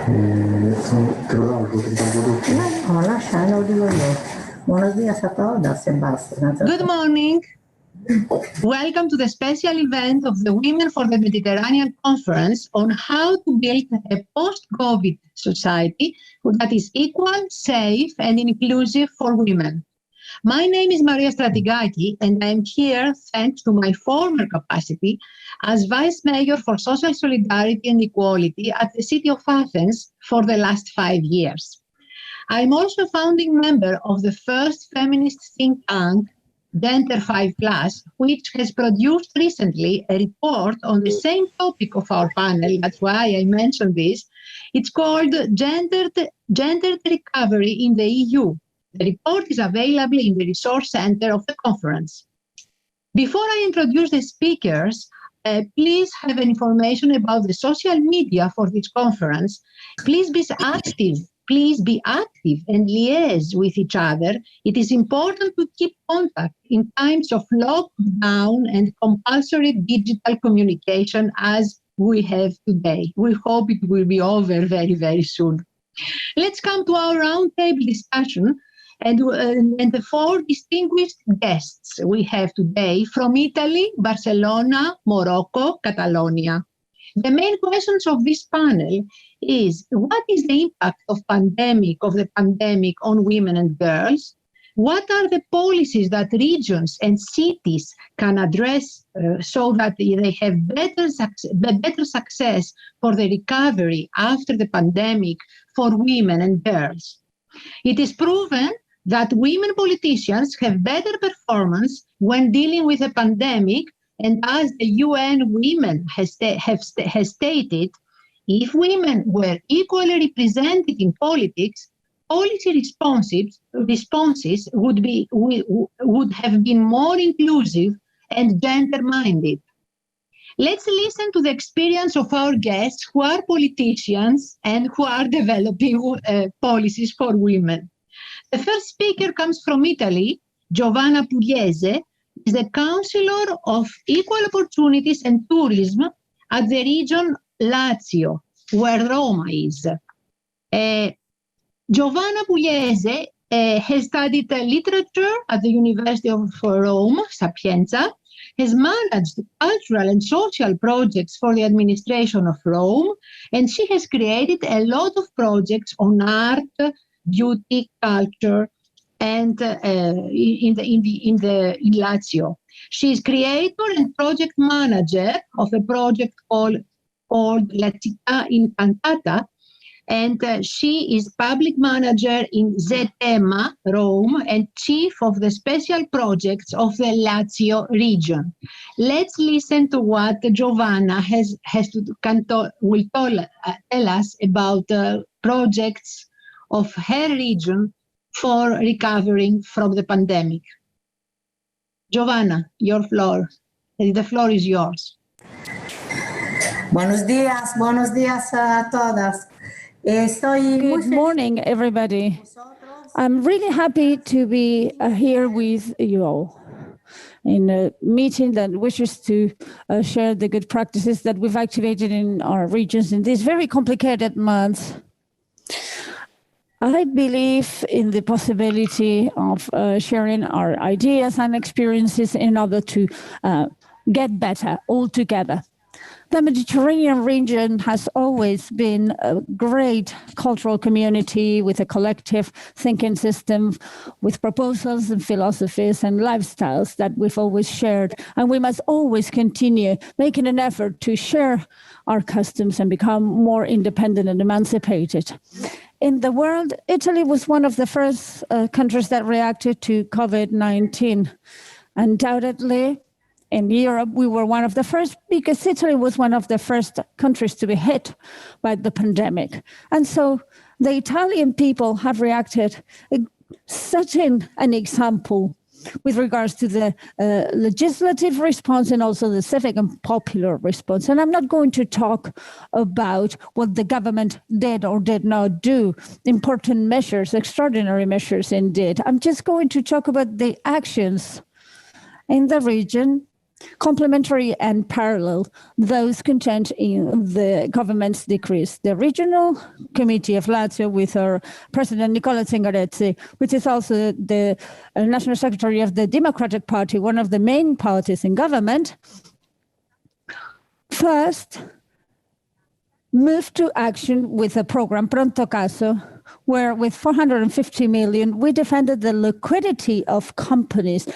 No, lascia, lo dico io. Buenos días a todas, Sebastian. Good morning. Welcome to the special event of the Women for the Mediterranean Conference on how to build a post-COVID society that is equal, safe, and inclusive for women. My name is Maria Stratigaki, and I am here thanks to my former capacity as Vice Mayor for Social Solidarity and Equality at the City of Athens for the last 5 years. I'm also a founding member of the first feminist think tank, Gender 5+, which has produced recently a report on the same topic of our panel. That's why I mentioned this. It's called Gendered Recovery in the EU. The report is available in the resource center of the conference. Before I introduce the speakers, please have information about the social media for this conference. Please be active. Please be active and liaise with each other. It is important to keep contact in times of lockdown and compulsory digital communication as we have today. We hope it will be over very, very soon. Let's come to our roundtable discussion and the 4 distinguished guests we have today from Italy, Barcelona, Morocco, Catalonia. The main questions of this panel is: what is the impact of the pandemic on women and girls? What are the policies that regions and cities can address so that they have better success for the recovery after the pandemic for women and girls? It is proven that women politicians have better performance when dealing with a pandemic, and as the UN Women has stated, if women were equally represented in politics, policy responses would have been more inclusive and gender-minded. Let's listen to the experience of our guests who are politicians and who are developing policies for women. The first speaker comes from Italy. Giovanna Pugliese is the Councillor of Equal Opportunities and Tourism at the region Lazio, where Roma is. Giovanna Pugliese has studied literature at the University of Rome, Sapienza, has managed cultural and social projects for the administration of Rome, and she has created a lot of projects on art, beauty, culture, and in Lazio. She is creator and project manager of a project called La Città Incantata, and she is public manager in Zetema, Rome, and chief of the special projects of the Lazio region. Let's listen to what Giovanna will tell us about projects of her region for recovering from the pandemic. Giovanna, the floor is yours. Buenos días a todas. Good morning, everybody. I'm really happy to be here with you all in a meeting that wishes to share the good practices that we've activated in our regions in these very complicated months. I believe in the possibility of sharing our ideas and experiences in order to get better all together. The Mediterranean region has always been a great cultural community with a collective thinking system, with proposals and philosophies and lifestyles that we've always shared. And we must always continue making an effort to share our customs and become more independent and emancipated. In the world, Italy was one of the first countries that reacted to COVID-19. Undoubtedly, in Europe, we were one of the first because Italy was one of the first countries to be hit by the pandemic. And so the Italian people have reacted, setting an example with regards to the legislative response and also the civic and popular response. And I'm not going to talk about what the government did or did not do, important measures, extraordinary measures indeed. I'm just going to talk about the actions in the region complementary and parallel those contained in the government's decrees. The regional committee of Lazio, with our president Nicola Zingaretti, which is also the national secretary of the Democratic Party, one of the main parties in government, first moved to action with a program, Pronto Caso, where with 450 million, we defended the liquidity of companies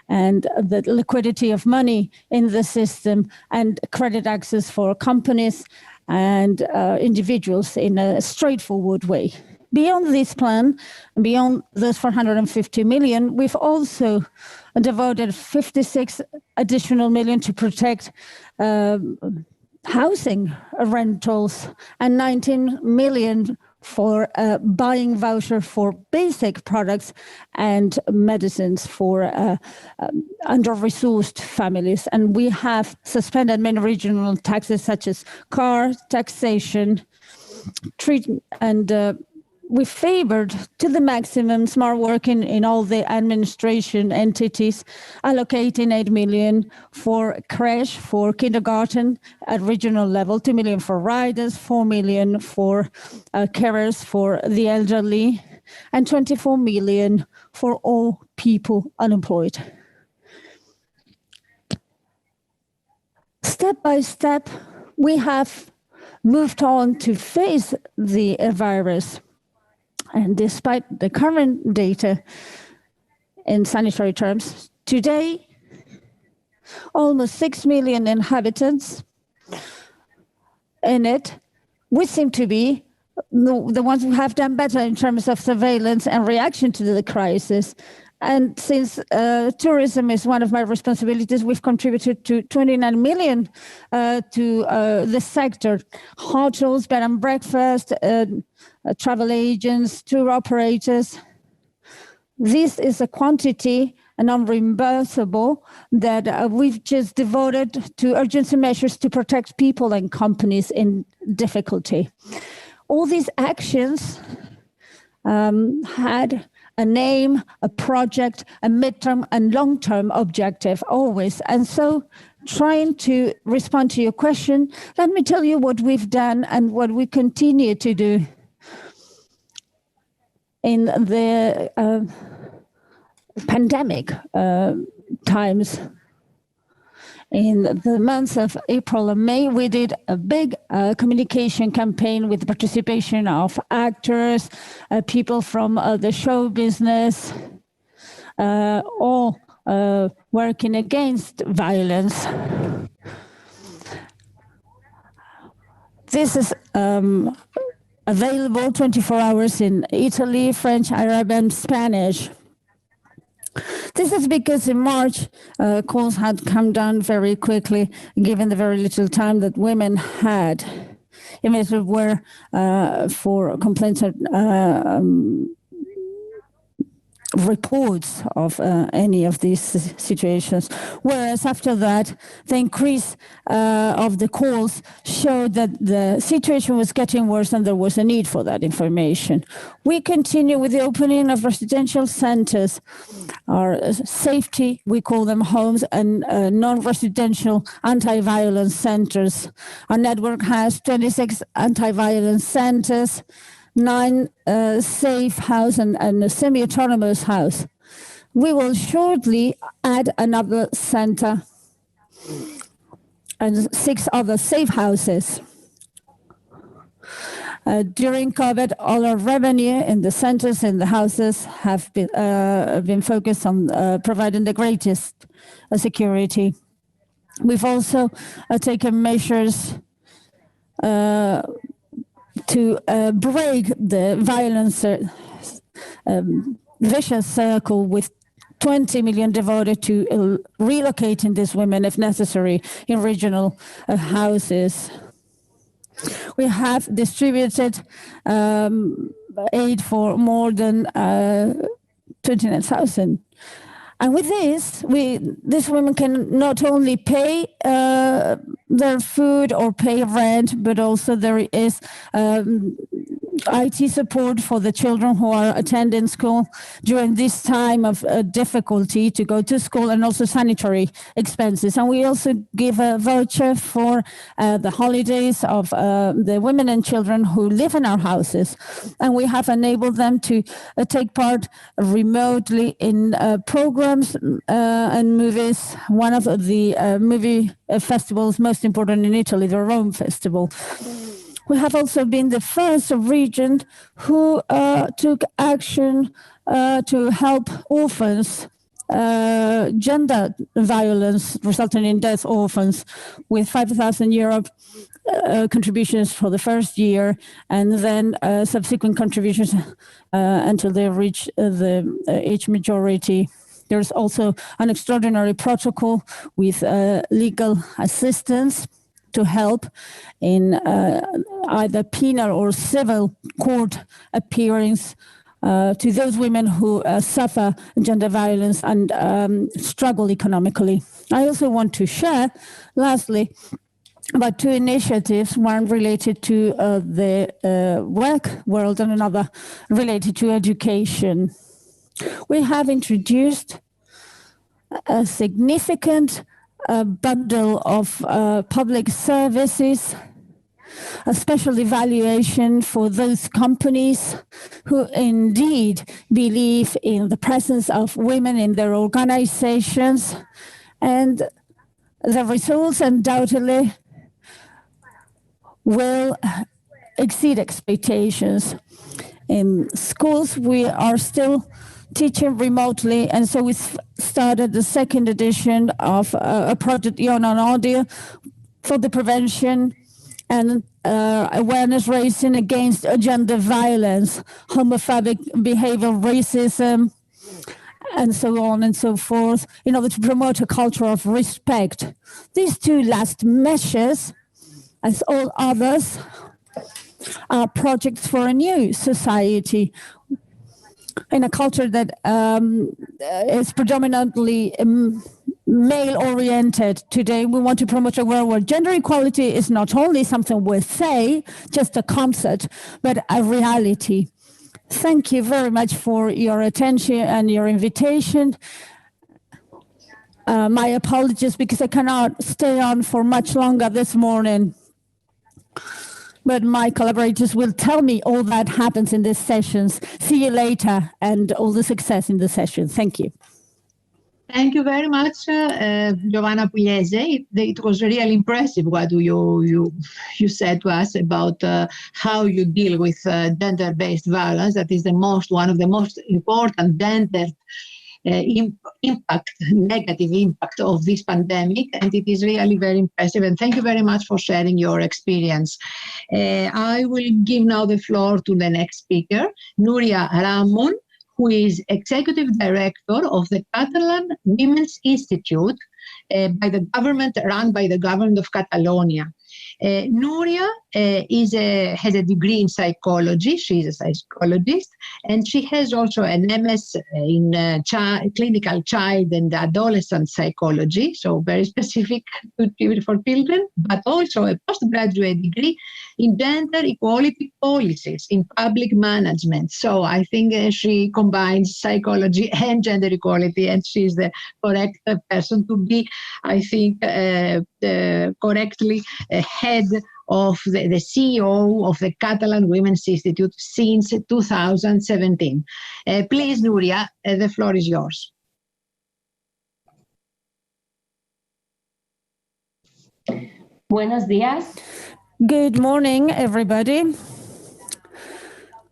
and the liquidity of money in the system and credit access for companies and individuals in a straightforward way. Beyond this plan, beyond those 450 million, we've also devoted 56 additional million to protect housing rentals and 19 million for a buying voucher for basic products and medicines for under-resourced families. And we have suspended many regional taxes such as car taxation, and we favored to the maximum smart working in all the administration entities, allocating 8 million for creche, for kindergarten at regional level, 2 million for riders, 4 million for carers for the elderly, and 24 million for all people unemployed. Step by step, we have moved on to face the virus. And despite the current data in sanitary terms, today, almost 6 million inhabitants in it, we seem to be the ones who have done better in terms of surveillance and reaction to the crisis. And since tourism is one of my responsibilities, we've contributed to 29 million to the sector. Hotels, bed and breakfast, travel agents, tour operators. This is a quantity, non-reimbursable, that we've just devoted to urgency measures to protect people and companies in difficulty. All these actions had a name, a project, a midterm and long-term objective always. And so trying to respond to your question, let me tell you what we've done and what we continue to do in the pandemic times. In the months of April and May, we did a big communication campaign with the participation of actors, people from the show business, all working against violence. This is available 24 hours in Italy, French, Arab, and Spanish. This is because in March, calls had come down very quickly, given the very little time that women had. Even if it were for complaints reports of any of these situations. Whereas after that, the increase of the calls showed that the situation was getting worse and there was a need for that information. We continue with the opening of residential centers, our safety, we call them homes, and non-residential anti-violence centers. Our network has 26 anti-violence centers, 9 safe house and a semi-autonomous house. We will shortly add another center and 6 other safe houses. During COVID, all our revenue in the centers and the houses have been focused on providing the greatest security. We've also taken measures to break the violence vicious circle, with 20 million devoted to relocating these women, if necessary, in regional houses. We have distributed aid for more than 29,000. And with this, these women can not only pay their food or pay rent, but also there is IT support for the children who are attending school during this time of difficulty to go to school, and also sanitary expenses. And we also give a voucher for the holidays of the women and children who live in our houses. And we have enabled them to take part remotely in programs and movies. One of the movie festivals most important in Italy, the Rome Festival. We have also been the first region who took action to help orphans, gender violence resulting in death orphans, with €5,000 contributions for the first year, and then subsequent contributions until they reach the age majority. There's also an extraordinary protocol with legal assistance to help in either penal or civil court appearance to those women who suffer gender violence and struggle economically. I also want to share, lastly, about two initiatives, one related to the work world and another related to education. We have introduced a significant bundle of public services, a special evaluation for those companies who indeed believe in the presence of women in their organizations, and the results undoubtedly will exceed expectations. In schools, we are still teaching remotely, and so we started the second edition of a project on audio for the prevention and awareness raising against gender violence, homophobic behavior, racism, and so on and so forth, in order to promote a culture of respect. These two last measures, as all others, are projects for a new society in a culture that is predominantly male-oriented. Today, we want to promote a world where gender equality is not only something we say, just a concept, but a reality. Thank you very much for your attention and your invitation. My apologies because I cannot stay on for much longer this morning. But my collaborators will tell me all that happens in these sessions. See you later, and all the success in the session. Thank you. Thank you very much, Giovanna Pugliese. It was really impressive what you said to us about how you deal with gender-based violence. That is one of the most important gender negative impact of this pandemic, and it is really very impressive. And thank you very much for sharing your experience. I will give now the floor to the next speaker, Nadia Ramos, who is Executive Director of the Catalan Women's Institute run by the government of Catalonia. Nadia has a degree in psychology. She's a psychologist, and she has also an MS in clinical child and adolescent psychology, so very specific for children, but also a postgraduate degree in gender equality policies in public management. So I think she combines psychology and gender equality, and she's the correct person to be, I think, correctly head of the CEO of the Catalan Women's Institute since 2017. Please, Nadia, the floor is yours. Buenos días. Good morning, everybody.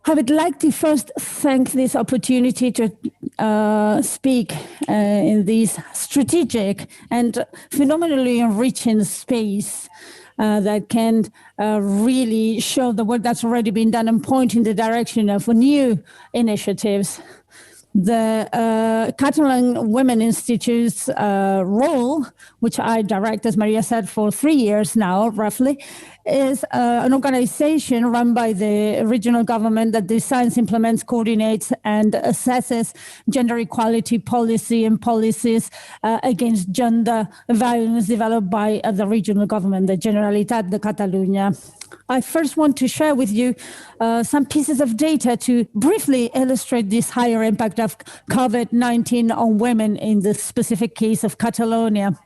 I would like to first thank this opportunity to speak in this strategic and phenomenally enriching space that can really show the work that's already been done and point in the direction of new initiatives. The Catalan Women Institute's role, which I direct, as Maria said, for 3 years now, roughly, is an organization run by the regional government that designs, implements, coordinates, and assesses gender equality policy and policies against gender violence developed by the regional government, the Generalitat de Catalunya. I first want to share with you some pieces of data to briefly illustrate this higher impact of COVID-19 on women in the specific case of Catalonia.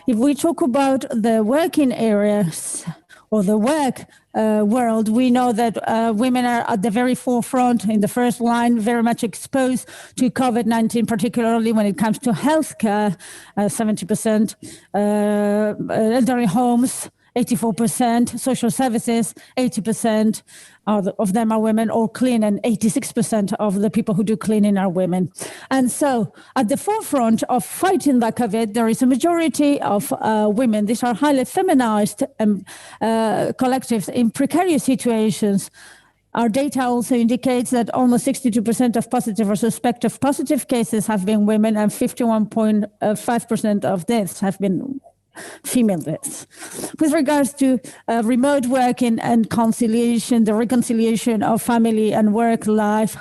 If we talk about the working areas or the work world, we know that women are at the very forefront, in the first line, very much exposed to COVID-19, particularly when it comes to healthcare, 70%, elderly homes, 84%, social services, 80% of them are women, or cleaning, 86% of the people who do cleaning are women. And so at the forefront of fighting the COVID, there is a majority of women. These are highly feminized collectives in precarious situations. Our data also indicates that almost 62% of positive or suspected positive cases have been women, and 51.5% of deaths have been female deaths. With regards to remote working and conciliation, the reconciliation of family and work life,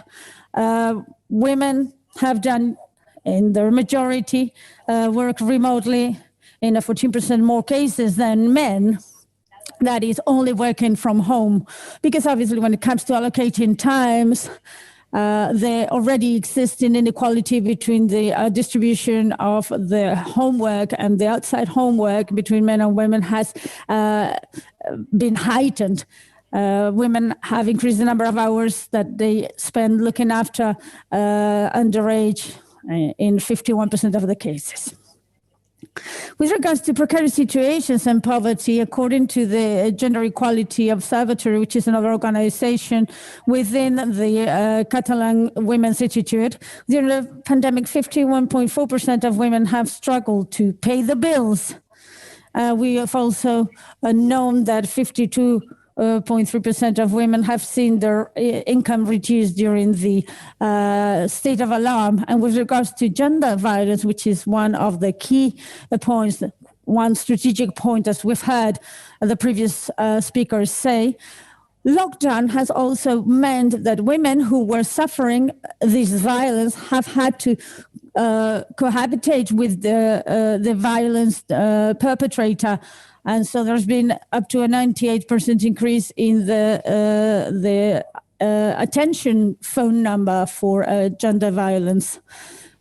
women have done, in their majority, work remotely in 14% more cases than men. That is only working from home, because obviously when it comes to allocating times, there already exists an inequality between the distribution of the homework and the outside homework between men and women has been heightened. Women have increased the number of hours that they spend looking after underage in 51% of the cases. With regards to precarious situations and poverty, according to the Gender Equality Observatory, which is another organization within the Catalan Women's Institute, during the pandemic, 51.4% of women have struggled to pay the bills. We have also known that 52.3% of women have seen their income reduced during the state of alarm. And with regards to gender violence, which is one of the key points, one strategic point, as we've heard the previous speakers say, lockdown has also meant that women who were suffering this violence have had to cohabitate with the violence perpetrator. And so there's been up to a 98% increase in the attention phone number for gender violence,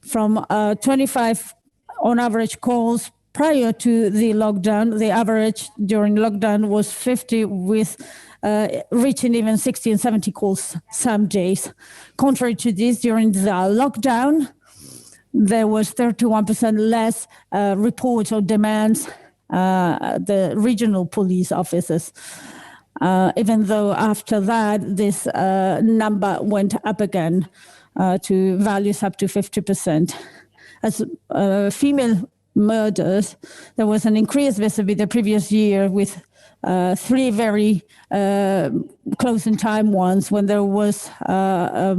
from 25 on average calls prior to the lockdown. The average during lockdown was 50, with reaching even 60 and 70 calls some days. Contrary to this, during the lockdown, there was 31% less reports or demands the regional police officers, even though after that this number went up again to values up to 50%. As female murders, there was an increase vis-a-vis the previous year, with 3 very close in time ones, when there was a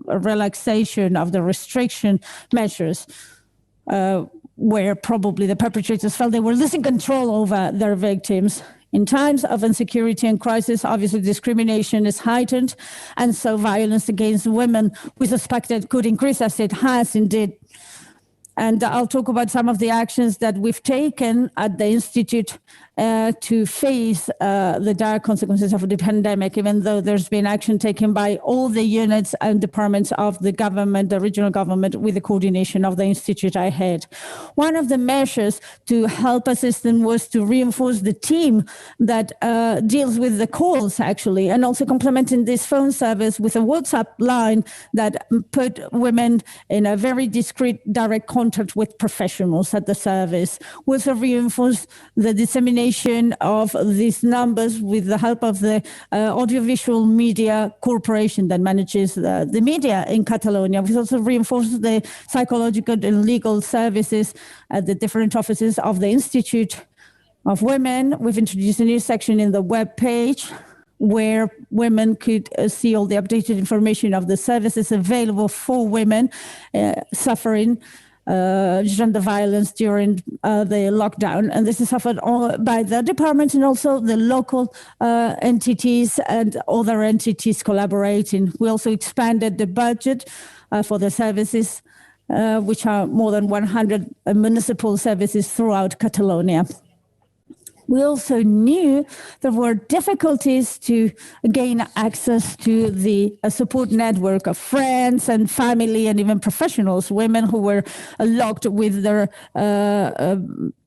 relaxation of the restriction measures, where probably the perpetrators felt they were losing control over their victims. In times of insecurity and crisis, obviously discrimination is heightened, and so violence against women we suspected could increase, as it has indeed. And I'll talk about some of the actions that we've taken at the Institute to face the dire consequences of the pandemic, even though there's been action taken by all the units and departments of the government, the regional government, with the coordination of the Institute I head. One of the measures to help assistance was to reinforce the team that deals with the calls, actually, and also complementing this phone service with a WhatsApp line that put women in a very discreet, direct contact with professionals at the service. We also reinforced the dissemination of these numbers with the help of the audiovisual media corporation that manages the media in Catalonia. We also reinforced the psychological and legal services at the different offices of the Institute of Women. We've introduced a new section in the web page where women could see all the updated information of the services available for women suffering gender violence during the lockdown. And this is offered by the department and also the local entities and other entities collaborating. We also expanded the budget for the services, which are more than 100 municipal services throughout Catalonia. We also knew there were difficulties to gain access to the support network of friends and family and even professionals, women who were locked with their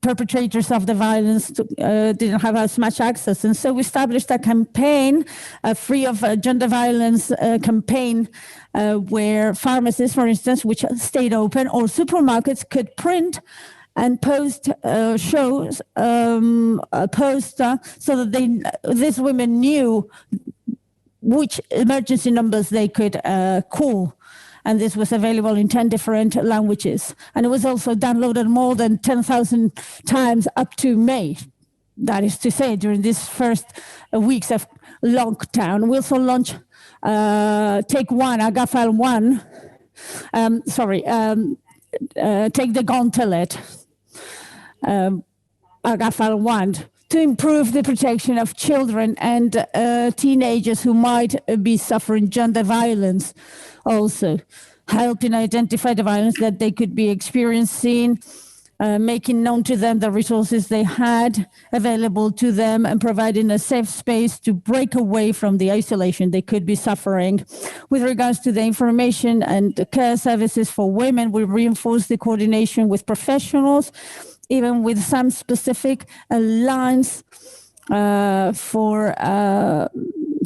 perpetrators of the violence, didn't have as much access. And so we established a campaign, a free of gender violence campaign, where pharmacies, for instance, which stayed open, or supermarkets could print and post shows, a poster, so that these women knew which emergency numbers they could call. And this was available in 10 different languages. And it was also downloaded more than 10,000 times up to May. That is to say, during these first weeks of lockdown. We also launched Take One, Agafal One. Take the Gauntlet. Agafal One, to improve the protection of children and teenagers who might be suffering gender violence, also helping identify the violence that they could be experiencing, making known to them the resources they had available to them, and providing a safe space to break away from the isolation they could be suffering. With regards to the information and the care services for women, we reinforce the coordination with professionals, even with some specific lines for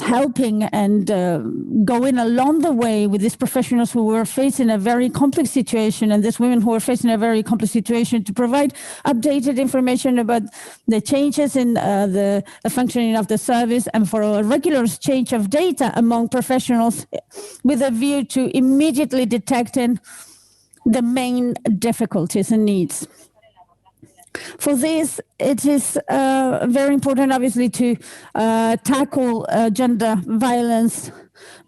helping and going along the way with these professionals who were facing a very complex situation, and these women who were facing a very complex situation, to provide updated information about the changes in the functioning of the service, and for a regular exchange of data among professionals with a view to immediately detecting the main difficulties and needs. For this, it is very important, obviously, to tackle gender violence,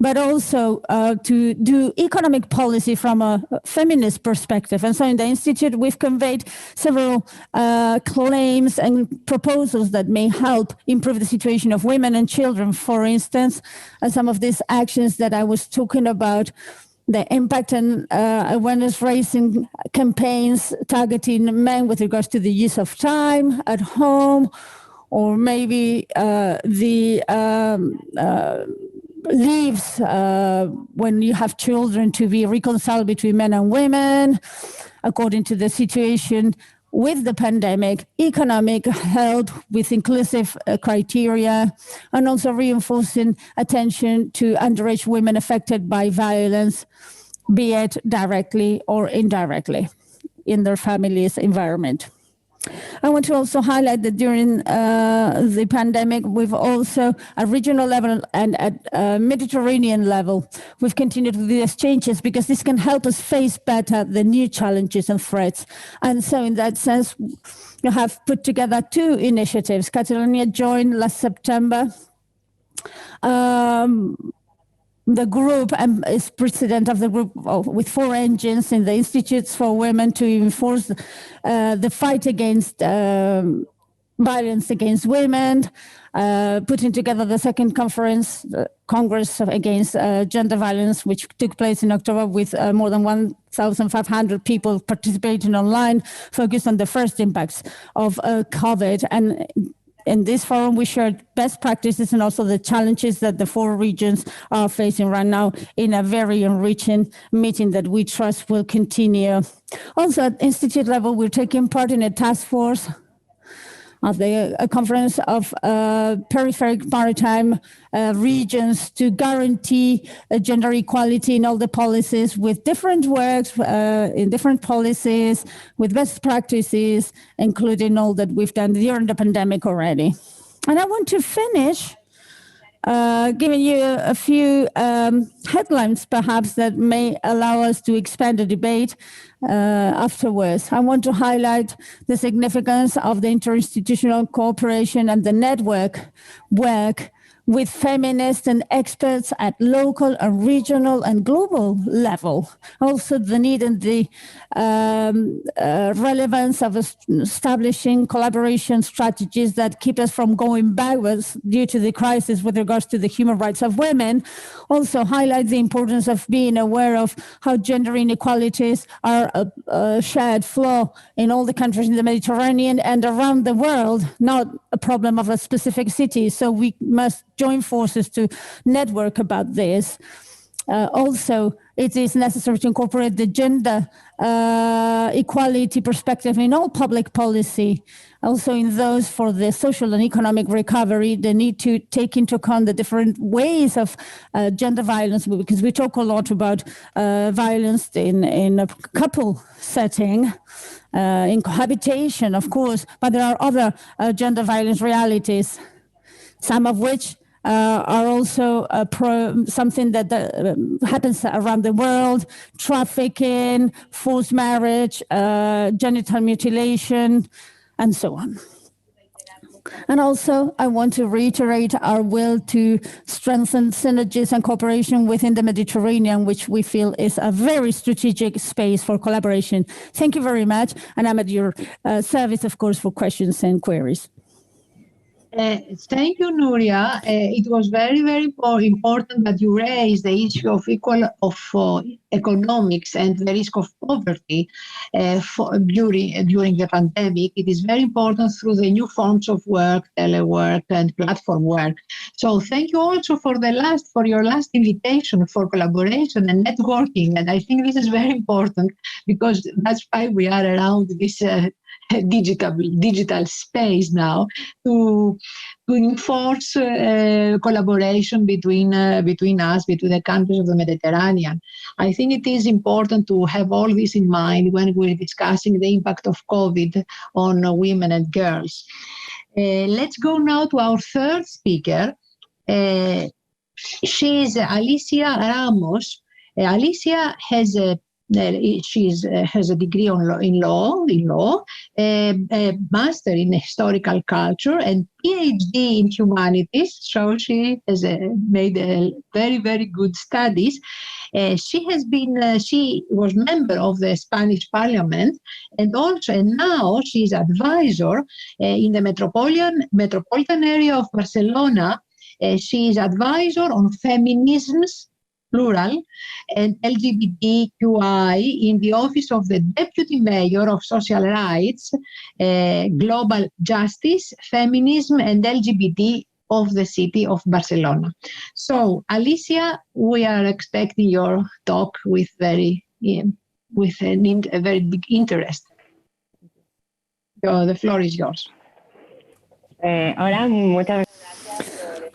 but also to do economic policy from a feminist perspective. And so in the Institute, we've conveyed several claims and proposals that may help improve the situation of women and children. For instance, some of these actions that I was talking about, the impact and awareness raising campaigns targeting men with regards to the use of time at home, or maybe the leaves when you have children to be reconciled between men and women according to the situation with the pandemic, economic health with inclusive criteria, and also reinforcing attention to underage women affected by violence, be it directly or indirectly in their family's environment. I want to also highlight that during the pandemic, we've also, at regional level and at Mediterranean level, we've continued with these changes because this can help us face better the new challenges and threats. And so in that sense, we have put together two initiatives. Catalunya joined last September the group, and is president of the group with 4 engines in the Institutes for Women to enforce the fight against violence against women, putting together the second conference, Congress Against Gender Violence, which took place in October with more than 1,500 people participating online, focused on the first impacts of COVID. And in this forum, we shared best practices and also the challenges that the 4 regions are facing right now in a very enriching meeting that we trust will continue. Also at Institute level, we're taking part in a task force of a conference of peripheric maritime regions to guarantee gender equality in all the policies, with different works in different policies, with best practices, including all that we've done during the pandemic already. And I want to finish giving you a few headlines, perhaps, that may allow us to expand the debate afterwards. I want to highlight the significance of the interinstitutional cooperation and the network work with feminists and experts at local and regional and global level. Also the need and the relevance of establishing collaboration strategies that keep us from going backwards due to the crisis with regards to the human rights of women. Also highlight the importance of being aware of how gender inequalities are a shared flaw in all the countries in the Mediterranean and around the world, not a problem of a specific city. So we must join forces to network about this. Also, it is necessary to incorporate the gender equality perspective in all public policy, also in those for the social and economic recovery. They need to take into account the different ways of gender violence, because we talk a lot about violence in a couple setting, in cohabitation, of course, but there are other gender violence realities, some of which are also something that happens around the world: trafficking, forced marriage, genital mutilation, and so on. And also, I want to reiterate our will to strengthen synergies and cooperation within the Mediterranean, which we feel is a very strategic space for collaboration. Thank you very much, and I'm at your service, of course, for questions and queries. Thank you, Nuria. It was very, very important that you raised the issue of economics and the risk of poverty during the pandemic. It is very important through the new forms of work, telework, and platform work. So thank you also for your last invitation for collaboration and networking. And I think this is very important, because that's why we are around this digital space now, to enforce collaboration between us, between the countries of the Mediterranean. I think it is important to have all this in mind when we're discussing the impact of COVID on women and girls. Let's go now to our third speaker. She is Alicia Ramos. Alicia has a degree in law, a master in historical culture, and PhD in humanities. So she has made very, very good studies. She was member of the Spanish Parliament, and now she is advisor in the metropolitan area of Barcelona. She is advisor on feminisms, plural, and LGBTQI in the office of the Deputy Mayor of Social Rights, Global Justice, Feminism, and LGBT of the city of Barcelona. So, Alicia, we are expecting your talk with a very big interest. So the floor is yours. Hola, muchas gracias.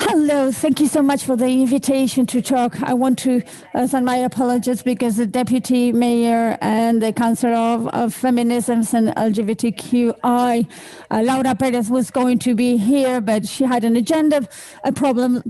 Hello, thank you so much for the invitation to talk. I want to send my apologies because the Deputy Mayor and the Councillor of Feminisms and LGBTQI, Laura Perez, was going to be here, but she had an agenda problem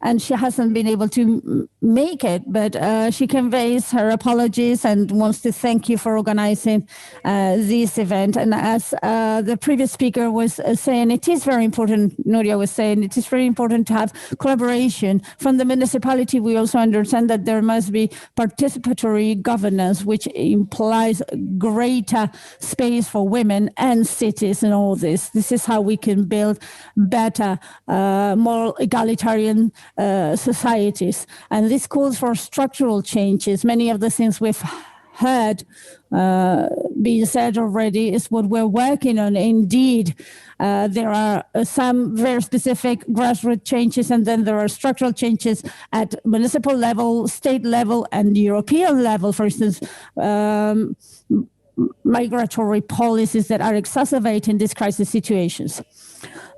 and she hasn't been able to make it, but she conveys her apologies and wants to thank you for organizing this event. And as the previous speaker was saying, it is very important, Nuria was saying, it is very important to have collaboration. From the municipality, we also understand that there must be participatory governance, which implies greater space for women and cities and all this. This is how we can build better, more egalitarian societies. And this calls for structural changes. Many of the things we've heard being said already is what we're working on. Indeed, there are some very specific grassroots changes, and then there are structural changes at municipal level, state level, and European level. For instance, migratory policies that are exacerbating these crisis situations.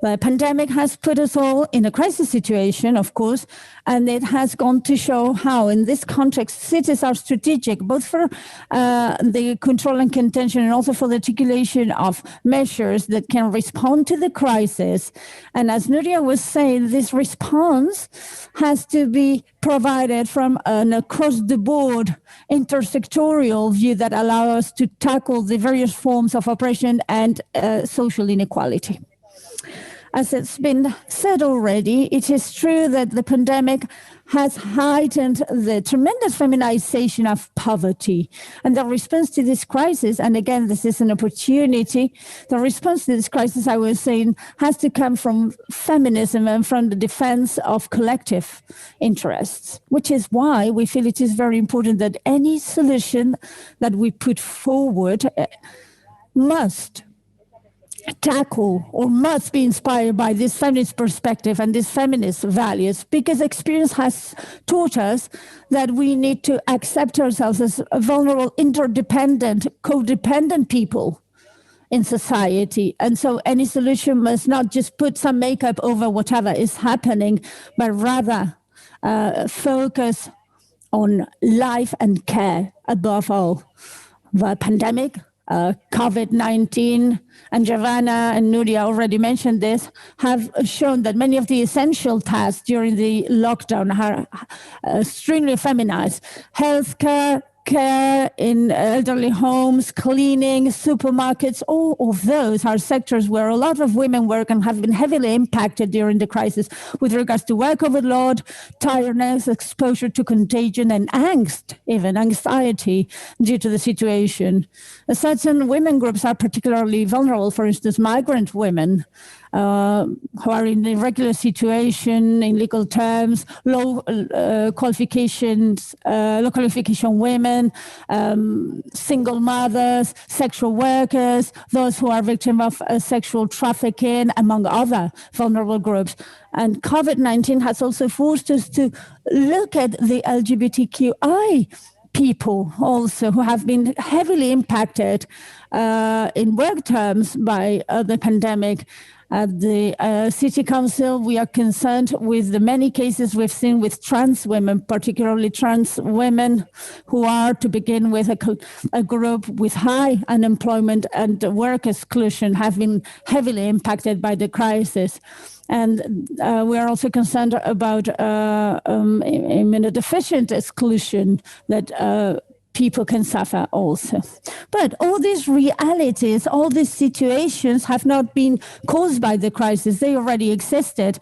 The pandemic has put us all in a crisis situation, of course, and it has gone to show how, in this context, cities are strategic, both for the control and contention and also for the articulation of measures that can respond to the crisis. And as Nuria was saying, this response has to be provided from an across-the-board intersectorial view that allows us to tackle the various forms of oppression and social inequality. As it's been said already, it is true that the pandemic has heightened the tremendous feminization of poverty. And the response to this crisis, and again, this is an opportunity, the response to this crisis, I was saying, has to come from feminism and from the defense of collective interests, which is why we feel it is very important that any solution that we put forward must tackle or must be inspired by this feminist perspective and these feminist values, because experience has taught us that we need to accept ourselves as vulnerable, interdependent, codependent people in society. And so any solution must not just put some makeup over whatever is happening, but rather focus on life and care above all. The pandemic, COVID-19, and Giovanna and Nadia already mentioned this, have shown that many of the essential tasks during the lockdown are extremely feminized. Healthcare, care in elderly homes, cleaning, supermarkets, all of those are sectors where a lot of women work and have been heavily impacted during the crisis with regards to work overload, tiredness, exposure to contagion, and angst, even anxiety due to the situation. Certain women groups are particularly vulnerable, for instance, migrant women, who are in a regular situation, in legal terms, low qualification women, single mothers, sexual workers, those who are victims of sexual trafficking, among other vulnerable groups. And COVID-19 has also forced us to look at the LGBTQI people also who have been heavily impacted in work terms by the pandemic. At the City Council, we are concerned with the many cases we've seen with trans women, particularly trans women who are, to begin with, a group with high unemployment and work exclusion, have been heavily impacted by the crisis. And we are also concerned about immunodeficient exclusion that people can suffer also. But all these realities, all these situations have not been caused by the crisis. They already existed.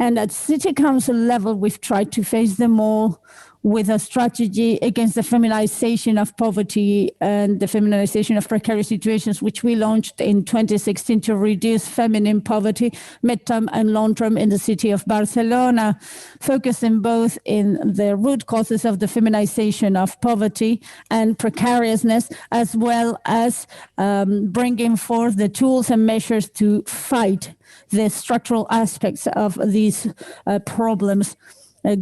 And at City Council level, we've tried to face them all with a strategy against the feminization of poverty and the feminization of precarious situations, which we launched in 2016 to reduce feminine poverty, mid-term and long-term, in the city of Barcelona, focusing both in the root causes of the feminization of poverty and precariousness, as well as bringing forth the tools and measures to fight the structural aspects of these problems,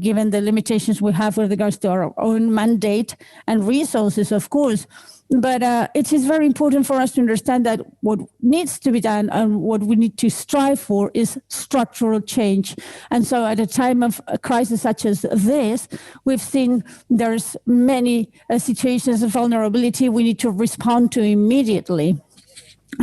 given the limitations we have with regards to our own mandate and resources, of course. But it is very important for us to understand that what needs to be done and what we need to strive for is structural change. And so at a time of a crisis such as this, we've seen there's many situations of vulnerability we need to respond to immediately.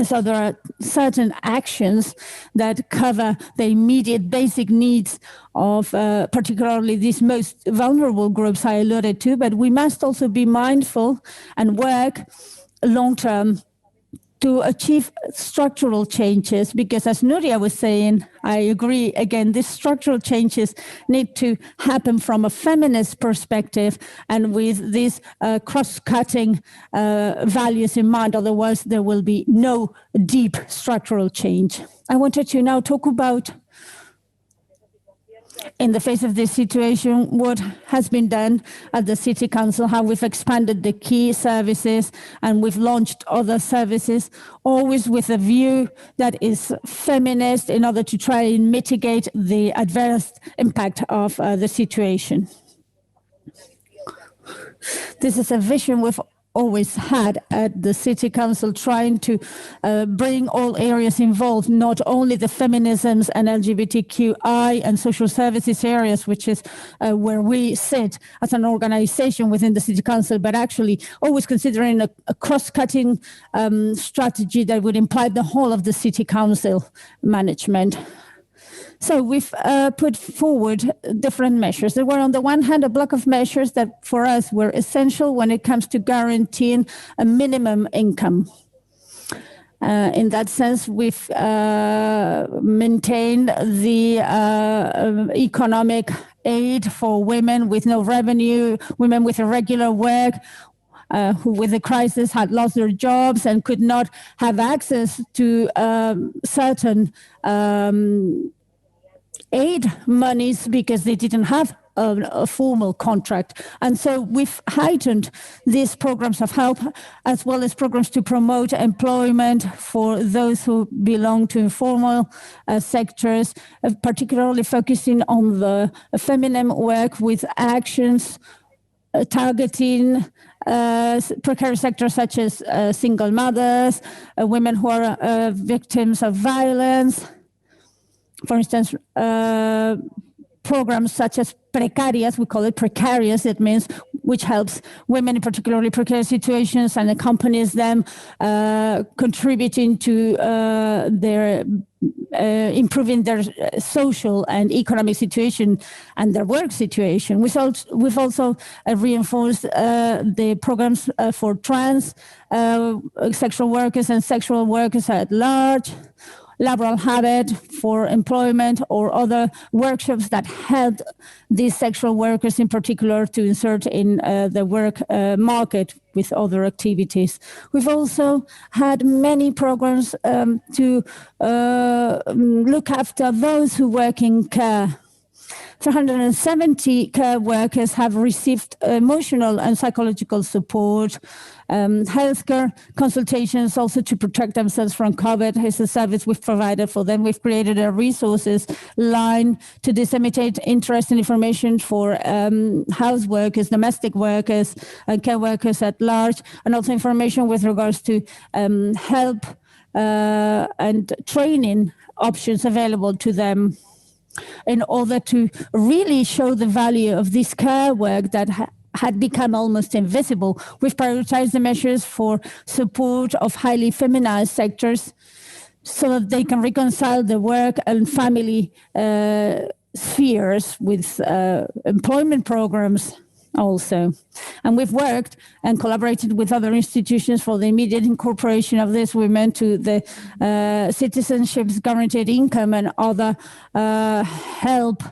So there are certain actions that cover the immediate basic needs of particularly these most vulnerable groups I alluded to, but we must also be mindful and work long-term to achieve structural changes, because as Nadia was saying, I agree, again, these structural changes need to happen from a feminist perspective and with these cross-cutting values in mind, otherwise there will be no deep structural change. I wanted to now talk about, in the face of this situation, what has been done at the City Council, how we've expanded the key services and we've launched other services, always with a view that is feminist in order to try and mitigate the adverse impact of the situation. This is a vision we've always had at the City Council, trying to bring all areas involved, not only the feminisms and LGBTQI and social services areas, which is where we sit as an organization within the City Council, but actually always considering a cross-cutting strategy that would imply the whole of the City Council management. So we've put forward different measures. There were, on the one hand, a block of measures that for us were essential when it comes to guaranteeing a minimum income. In that sense, we've maintained the economic aid for women with no revenue, women with irregular work, who with the crisis had lost their jobs and could not have access to certain aid monies because they didn't have a formal contract. And so we've heightened these programs of help, as well as programs to promote employment for those who belong to informal sectors, particularly focusing on the feminine work with actions targeting precarious sectors such as single mothers, women who are victims of violence. For instance, programs such as precarias, we call it precarious, it means which helps women in particularly precarious situations and accompanies them, contributing to their improving their social and economic situation and their work situation. We've also reinforced the programs for trans sexual workers and sexual workers at large, laboral habit for employment, or other workshops that help these sexual workers in particular to insert in the work market with other activities. We've also had many programs to look after those who work in care. 370 care workers have received emotional and psychological support, healthcare consultations also to protect themselves from COVID is a service we've provided for them. We've created a resources line to disseminate interest and information for house workers, domestic workers, and care workers at large, and also information with regards to help and training options available to them, in order to really show the value of this care work that had become almost invisible. We've prioritized the measures for support of highly feminized sectors so that they can reconcile the work and family spheres with employment programs also. And we've worked and collaborated with other institutions for the immediate incorporation of these women to the citizenship's guaranteed income and other help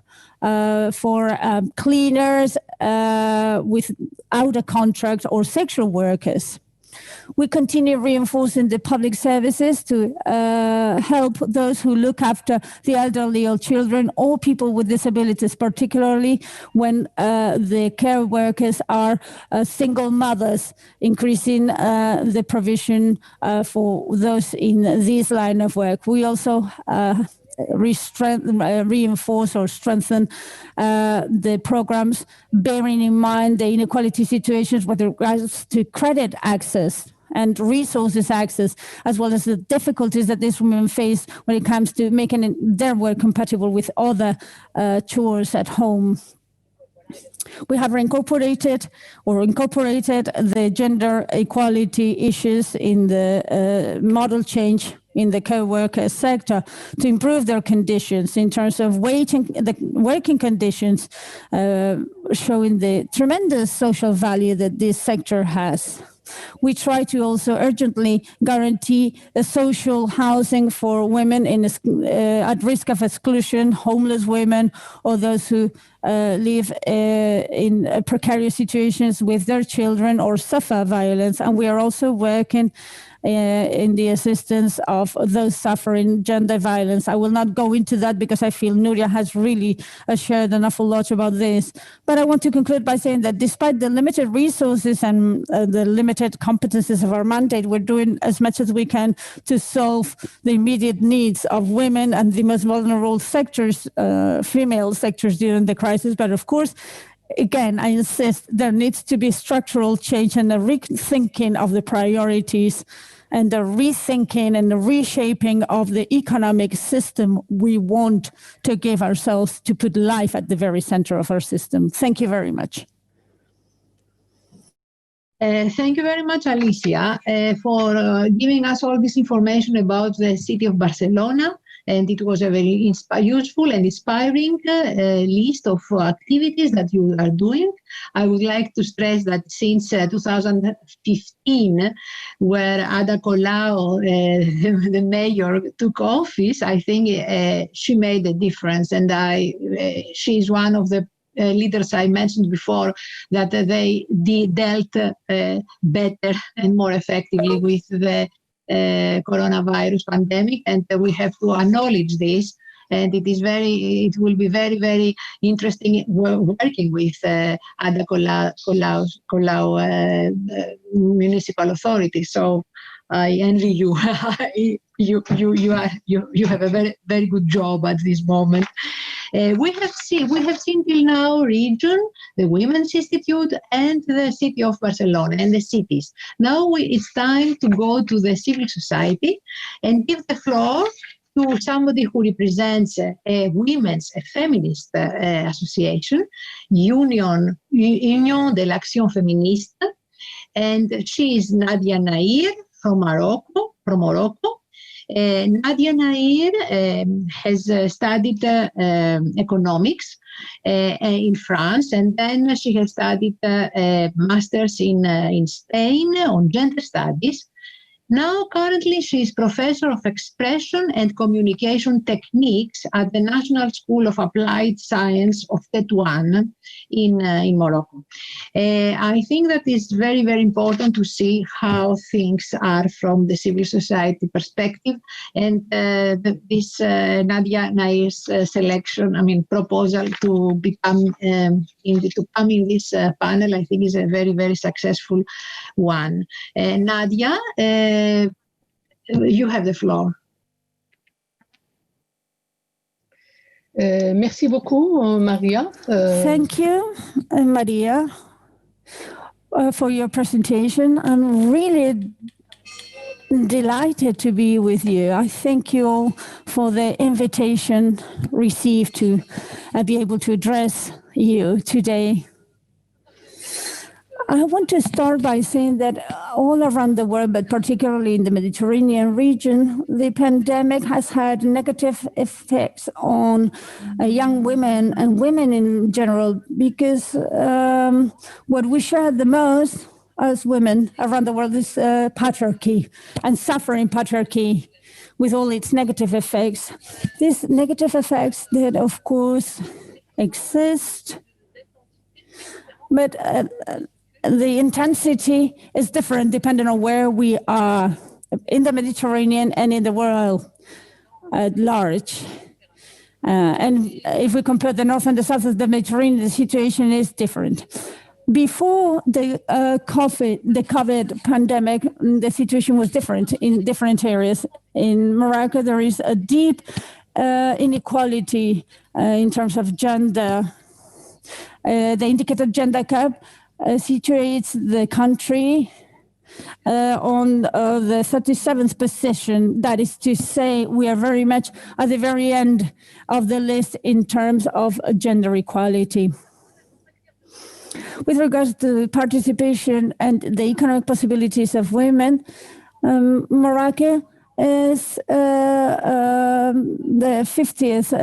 for cleaners without a contract or sexual workers. We continue reinforcing the public services to help those who look after the elderly or children or people with disabilities, particularly when the care workers are single mothers, increasing the provision for those in this line of work. We also reinforce or strengthen the programs, bearing in mind the inequality situations with regards to credit access and resources access, as well as the difficulties that these women face when it comes to making their work compatible with other chores at home. We have incorporated the gender equality issues in the model change in the co-worker sector to improve their conditions in terms of the working conditions, showing the tremendous social value that this sector has. We try to also urgently guarantee a social housing for women at risk of exclusion, homeless women, or those who live in precarious situations with their children or suffer violence. And we are also working in the assistance of those suffering gender violence. I will not go into that because I feel Nuria has really shared an awful lot about this. But I want to conclude by saying that despite the limited resources and the limited competences of our mandate, we're doing as much as we can to solve the immediate needs of women and the most vulnerable sectors, female sectors during the crisis. But of course, again, I insist there needs to be structural change and a rethinking of the priorities and the rethinking and the reshaping of the economic system we want to give ourselves to put life at the very center of our system. Thank you very much. Thank you very much, Alicia, for giving us all this information about the city of Barcelona and it was a very useful and inspiring list of activities that you are doing. I would like to stress that since 2015, where Ada Colau, the mayor, took office, I think she made a difference, and she is one of the leaders I mentioned before that they dealt better and more effectively with the coronavirus pandemic, and we have to acknowledge this. And it will be very, very interesting working with Ada Colau municipal authority. So I envy you. You have a very, very good job at this moment. We have seen till now region, the Women's Institute, and the city of Barcelona and the cities. Now it's time to go to the civil society and give the floor to somebody who represents a feminist association, Union de l'Action Féministe, and she is Nadia Nair from Morocco. Nadia Nair has studied economics in France, and then she has studied a master's in Spain on gender studies. Now, currently, she is professor of expression and communication techniques at the National School of Applied Science of Tetuan in Morocco. I think that it's very, very important to see how things are from the civil society perspective, and this Nadia Nair's proposal to become to come in this panel, I think is a very, very successful one. Nadia, you have the floor. Merci beaucoup, Maria. Thank you, Maria, for your presentation. I'm really delighted to be with you. I thank you all for the invitation received to be able to address you today. I want to start by saying that all around the world, but particularly in the Mediterranean region, the pandemic has had negative effects on young women and women in general, because what we share the most as women around the world is patriarchy and suffering patriarchy with all its negative effects. These negative effects that, of course, exist, but the intensity is different depending on where we are in the Mediterranean and in the world at large. And if we compare the north and the south of the Mediterranean, the situation is different. Before the COVID pandemic, the situation was different in different areas. In Morocco, there is a deep inequality in terms of gender. The indicator gender gap situates the country on the 37th position. That is to say, we are very much at the very end of the list in terms of gender equality. With regards to participation and the economic possibilities of women, Morocco is the 50th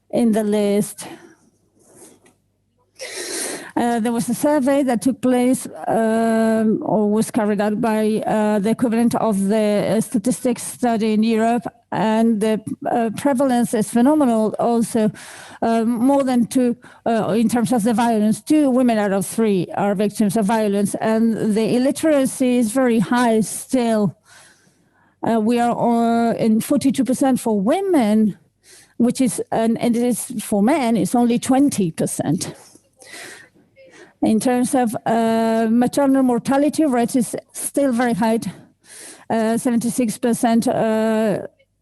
in the list. There was a survey that took place or was carried out by the equivalent of the statistics study in Europe, and the prevalence is phenomenal also. More than two, in terms of the violence, 2 women out of 3 are victims of violence, and the illiteracy is very high still. We are in 42% for women, which is, and it is for men, it's only 20%. In terms of maternal mortality rate is still very high, 76%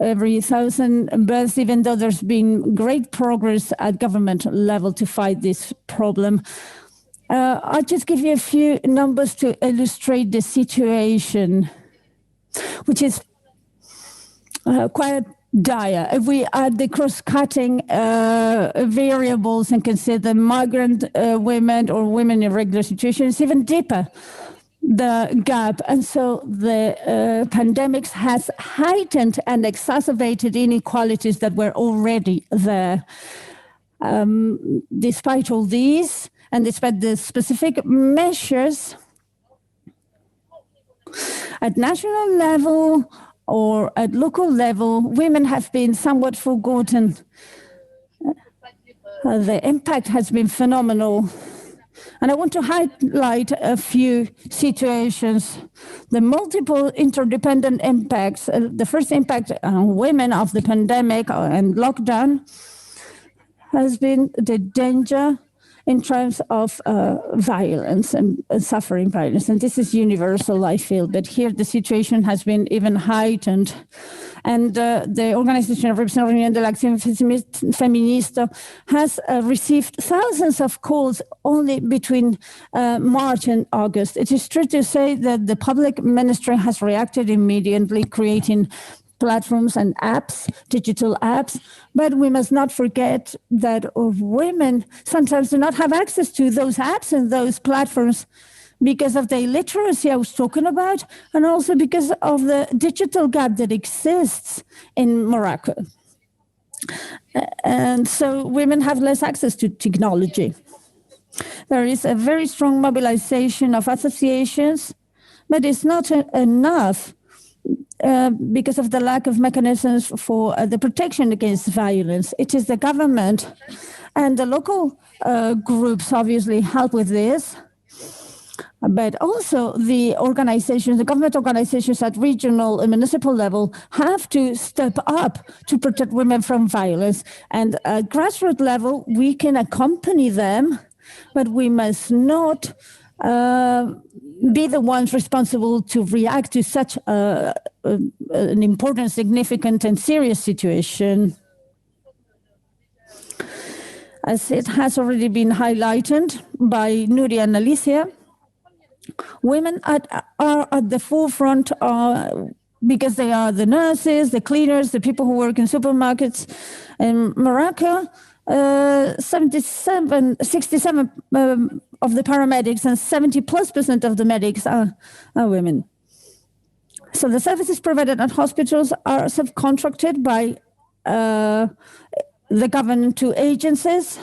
every 1,000 births, even though there's been great progress at government level to fight this problem. I'll just give you a few numbers to illustrate the situation, which is quite dire. If we add the cross-cutting variables and consider migrant women or women in regular situations, it's even deeper. the gap. And so the pandemics has heightened and exacerbated inequalities that were already there. Despite all these, and despite the specific measures at national level or at local level, women have been somewhat forgotten. The impact has been phenomenal. And I want to highlight a few situations. The multiple interdependent impacts. The first impact on women of the pandemic and lockdown has been the danger in terms of violence and suffering violence. And this is universal, I feel. But here the situation has been even heightened. And the Organization of Representación de la Acción Feminista has received thousands of calls only between March and August. It is true to say that the public ministry has reacted immediately, creating platforms and apps, digital apps, but we must not forget that women sometimes do not have access to those apps and those platforms because of the illiteracy I was talking about, and also because of the digital gap that exists in Morocco. And so women have less access to technology. There is a very strong mobilization of associations, but it's not enough because of the lack of mechanisms for the protection against violence. It is the government and the local groups obviously help with this, but also the organizations, the government organizations at regional and municipal level have to step up to protect women from violence. And at grassroots level, we can accompany them, but we must not be the ones responsible to react to such an important, significant, and serious situation. As it has already been highlighted by Nadia and Alicia, women are at the forefront because they are the nurses, the cleaners, the people who work in supermarkets. In Morocco, 67 of the paramedics and 70+% of the medics are women. So the services provided at hospitals are subcontracted by the government to agencies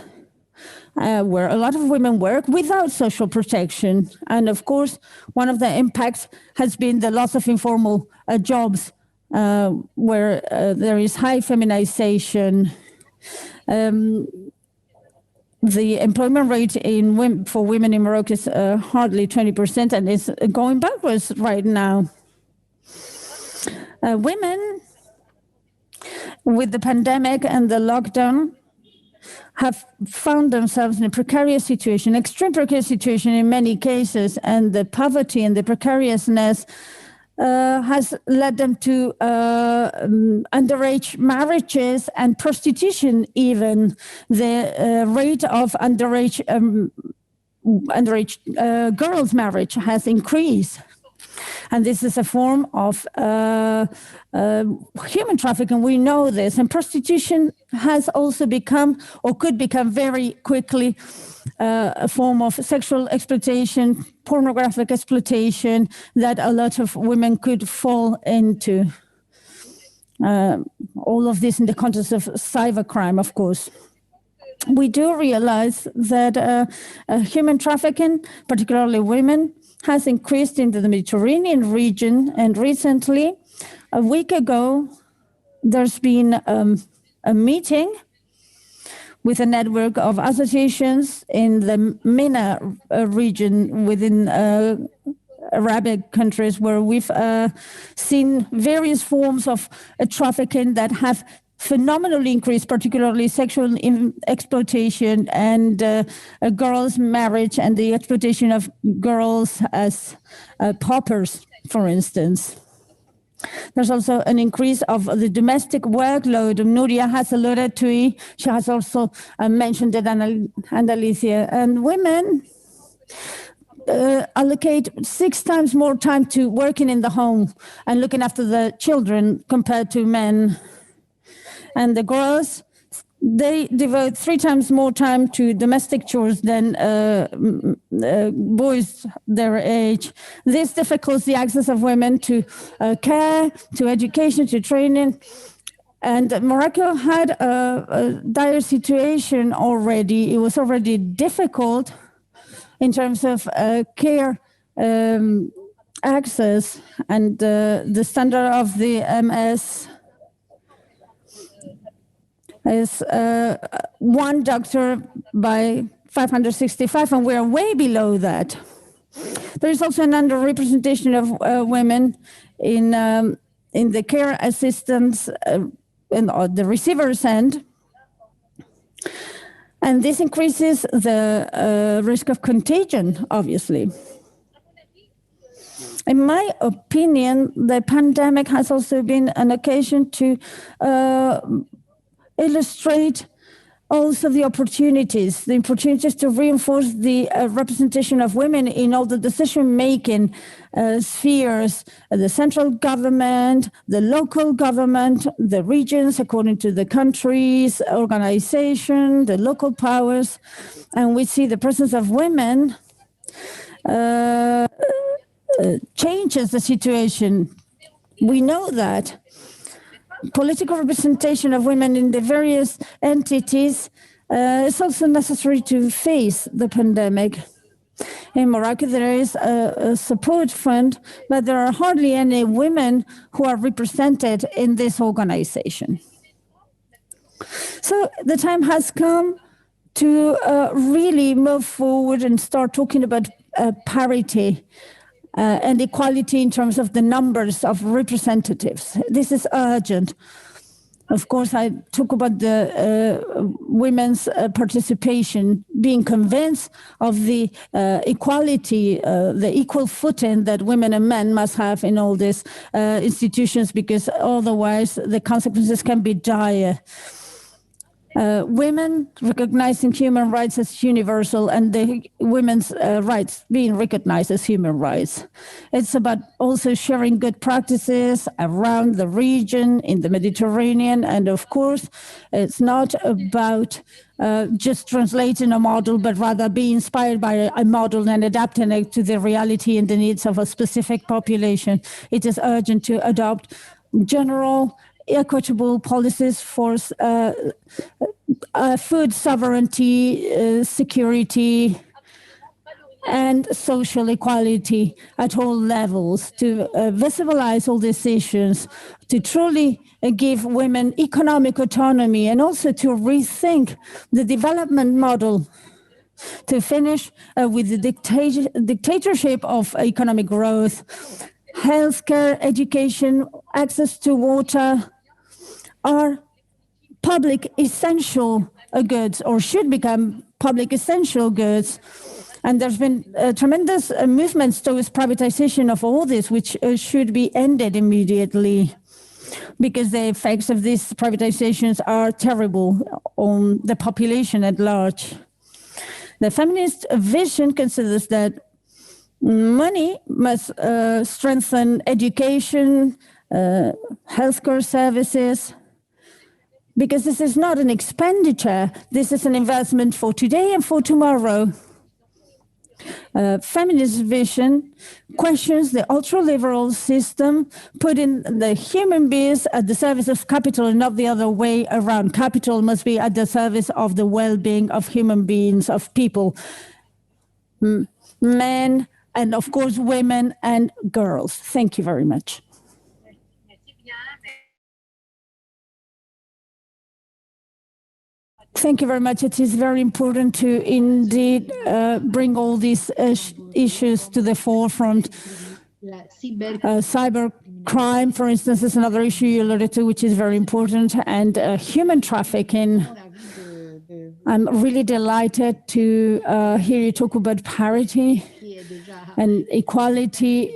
where a lot of women work without social protection. And of course, one of the impacts has been the loss of informal jobs where there is high feminization. The employment rate for women in Morocco is hardly 20%, and it's going backwards right now. Women, with the pandemic and the lockdown, have found themselves in a precarious situation, extreme precarious situation in many cases, and the poverty and the precariousness has led them to underage marriages and prostitution even. The rate of underage girls' marriage has increased. And this is a form of human trafficking. We know this. And prostitution has also become, or could become very quickly, a form of sexual exploitation, pornographic exploitation that a lot of women could fall into. All of this in the context of cybercrime, of course. We do realize that human trafficking, particularly women, has increased into the Mediterranean region. And recently, a week ago, there's been a meeting with a network of associations in the MENA region within Arabic countries, where we've seen various forms of trafficking that have phenomenally increased, particularly sexual exploitation and girls' marriage and the exploitation of girls as paupers, for instance. There's also an increase of the domestic workload. Nadia has alluded to it. She has also mentioned it, and Alicia. And women allocate 6 times more time to working in the home and looking after the children compared to men. And the girls they devote 3 times more time to domestic chores than boys their age. This difficulties the access of women to care, to education, to training. And Morocco had a dire situation already. It was already difficult in terms of care access, and the standard of the MS is 1 doctor by 565, and we're way below that. There is also an underrepresentation of women in the care assistance and the receiver's end, and this increases the risk of contagion, obviously. In my opinion, the pandemic has also been an occasion to illustrate also the opportunities to reinforce the representation of women in all the decision-making spheres, the central government, the local government, the regions according to the countries, organization, the local powers. And we see the presence of women changes the situation. We know that. Political representation of women in the various entities is also necessary to face the pandemic. In Morocco, there is a support fund, but there are hardly any women who are represented in this organization. So the time has come to really move forward and start talking about parity and equality in terms of the numbers of representatives. This is urgent. Of course, I talk about the women's participation, being convinced of the equality, the equal footing that women and men must have in all these institutions, because otherwise the consequences can be dire. Women recognizing human rights as universal, and the women's rights being recognized as human rights. It's about also sharing good practices around the region, in the Mediterranean, and of course, it's not about just translating a model, but rather be inspired by a model and adapting it to the reality and the needs of a specific population. It is urgent to adopt general equitable policies for food sovereignty, security, and social equality at all levels, to visibilize all these issues, to truly give women economic autonomy, and also to rethink the development model, to finish with the dictatorship of economic growth. Healthcare, education, access to water are public essential goods, or should become public essential goods. And there's been tremendous movements towards privatization of all this, which should be ended immediately, because the effects of these privatizations are terrible on the population at large. The feminist vision considers that money must strengthen education, healthcare services, because this is not an expenditure, this is an investment for today and for tomorrow. Feminist vision questions the ultra-liberal system, putting the human beings at the service of capital and not the other way around. Capital must be at the service of the well-being of human beings, of people, men, and of course women and girls. Thank you very much. Thank you very much. It is very important to indeed bring all these issues to the forefront. Cyber crime, for instance, is another issue you alluded to, which is very important, and human trafficking. I'm really delighted to hear you talk about parity and equality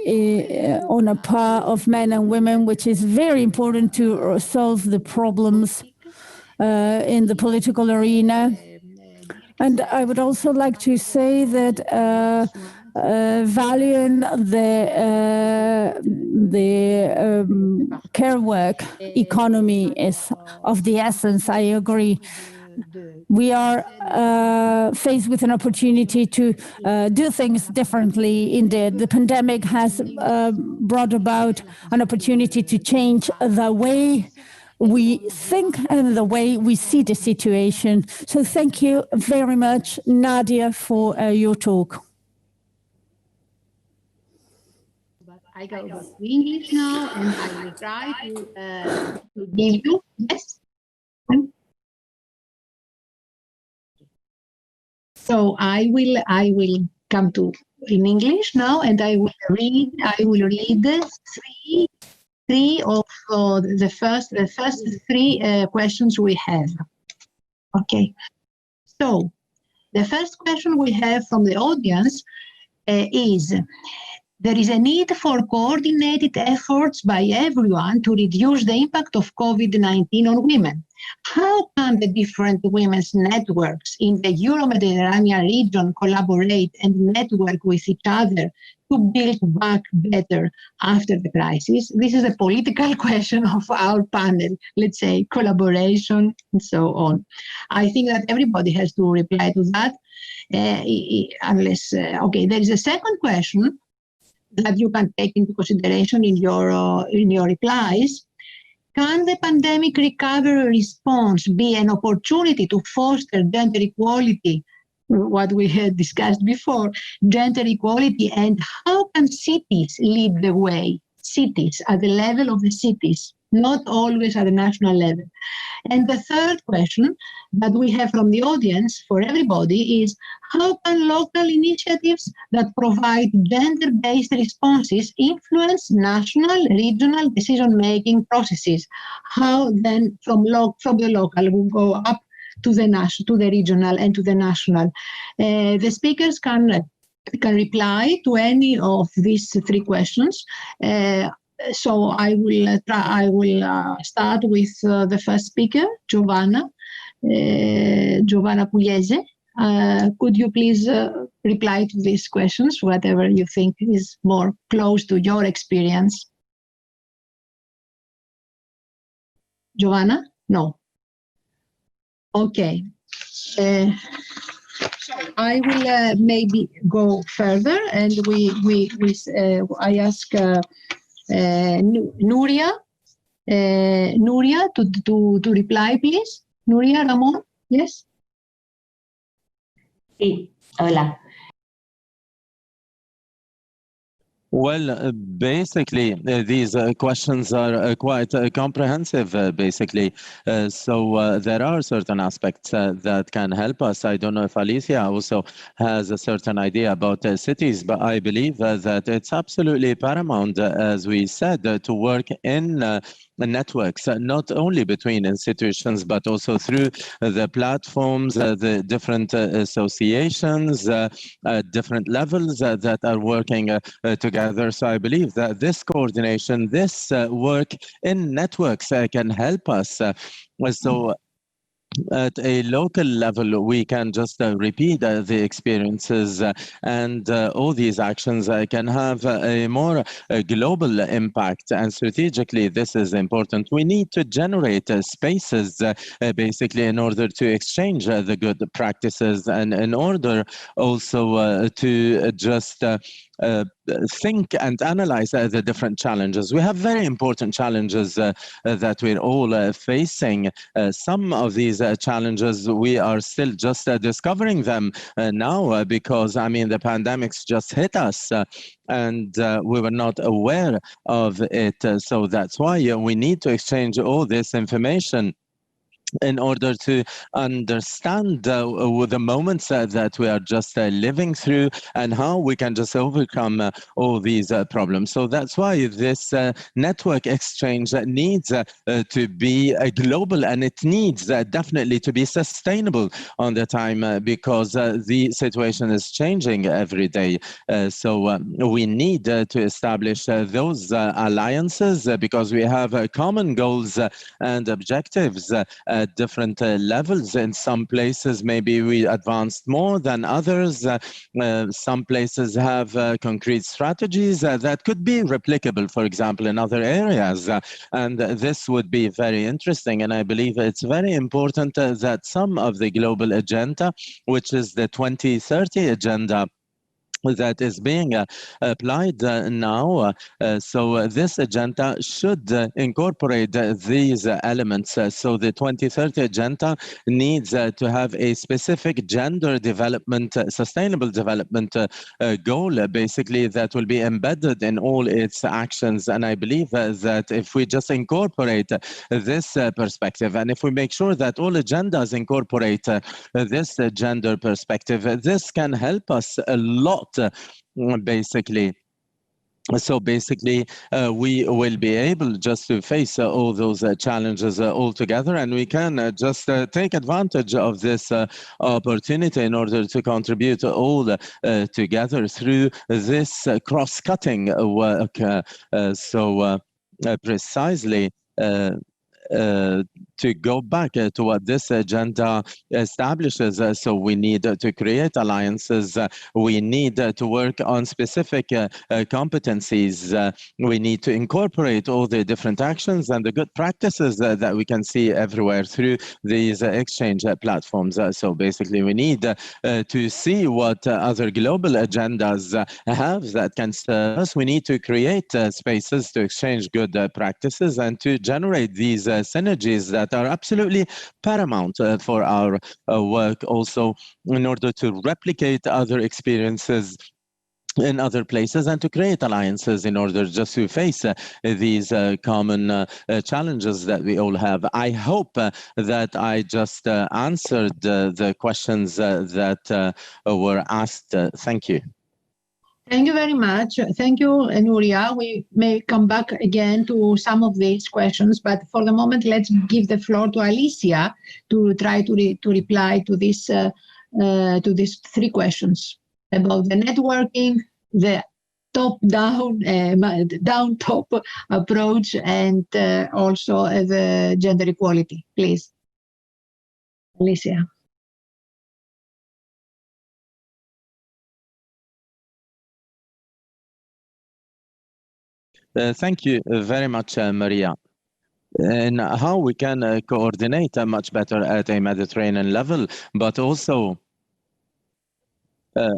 on a par of men and women, which is very important to solve the problems in the political arena. And I would also like to say that valuing the care work economy is of the essence. I agree. we are faced with an opportunity to do things differently. Indeed, the pandemic has brought about an opportunity to change the way we think and the way we see the situation. So thank you very much, Nadia, for your talk. I go back to English now, and I will try to give you, yes? So I will come to in English now, and I will read the three of the first three questions we have. Okay. So the first question we have from the audience is: there is a need for coordinated efforts by everyone to reduce the impact of COVID-19 on women. How can the different women's networks in the Euro-Mediterranean region collaborate and network with each other to build back better after the crisis? This is a political question of our panel, let's say collaboration and so on. I think that everybody has to reply to that, okay, there is a second question that you can take into consideration in your replies. Can the pandemic recovery response be an opportunity to foster gender equality, what we had discussed before, gender equality, and how can cities lead the way? Cities, at the level of the cities, not always at the national level. And the third question that we have from the audience for everybody is: how can local initiatives that provide gender-based responses influence national, regional decision-making processes? How then from the local will go up to the regional and to the national? The speakers can reply to any of these three questions. So I will start with the first speaker, Giovanna Pugliese. Could you please reply to these questions, whatever you think is more close to your experience? Giovanna? No. Okay. So I will maybe go further, and I ask Nuria to reply, please. Nuria Ramon, yes? Sí, hola. Well, basically, these questions are quite comprehensive, basically. So there are certain aspects that can help us. I don't know if Alicia also has a certain idea about cities, but I believe that it's absolutely paramount, as we said, to work in networks, not only between institutions, but also through the platforms, the different associations, different levels that are working together. So I believe that this coordination, this work in networks can help us. So at a local level, we can just repeat the experiences, and all these actions can have a more global impact. And strategically, this is important. We need to generate spaces, basically, in order to exchange the good practices, and in order also to just think and analyze the different challenges. We have very important challenges that we're all facing. Some of these challenges, we are still just discovering them now, because, I mean, the pandemic's just hit us and we were not aware of it. So that's why we need to exchange all this information in order to understand the moments that we are just living through, and how we can just overcome all these problems. So that's why this network exchange needs to be global, and it needs definitely to be sustainable on the time, because the situation is changing every day. So we need to establish those alliances, because we have common goals and objectives, at different levels. In some places, maybe we advanced more than others. Some places have concrete strategies that could be replicable, for example, in other areas. And this would be very interesting. And I believe it's very important that some of the global agenda, which is the 2030 agenda, that is being applied now. So this agenda should incorporate these elements. So the 2030 agenda needs to have a specific gender development, sustainable development goal, basically, that will be embedded in all its actions. And I believe that if we just incorporate this perspective, and if we make sure that all agendas incorporate this gender perspective, this can help us a lot. Basically. So basically, we will be able just to face all those challenges all together, and we can just take advantage of this opportunity in order to contribute all together through this cross-cutting work. Precisely, to go back to what this agenda establishes. So we need to create alliances. We need to work on specific competencies. We need to incorporate all the different actions and the good practices that we can see everywhere through these exchange platforms. So basically, we need to see what other global agendas have that can serve us. We need to create spaces to exchange good practices and to generate these synergies that are absolutely paramount for our work, also in order to replicate other experiences in other places and to create alliances in order just to face these common challenges that we all have. I hope that I just answered the questions that were asked. Thank you. Thank you very much. Thank you, Nuria. We may come back again to some of these questions, but for the moment, let's give the floor to Alicia to try to reply to these three questions about the networking, the top-down, down-top approach, and also the gender equality. Please, Alicia. Thank you very much, Maria. And how we can coordinate much better at a Mediterranean level, but also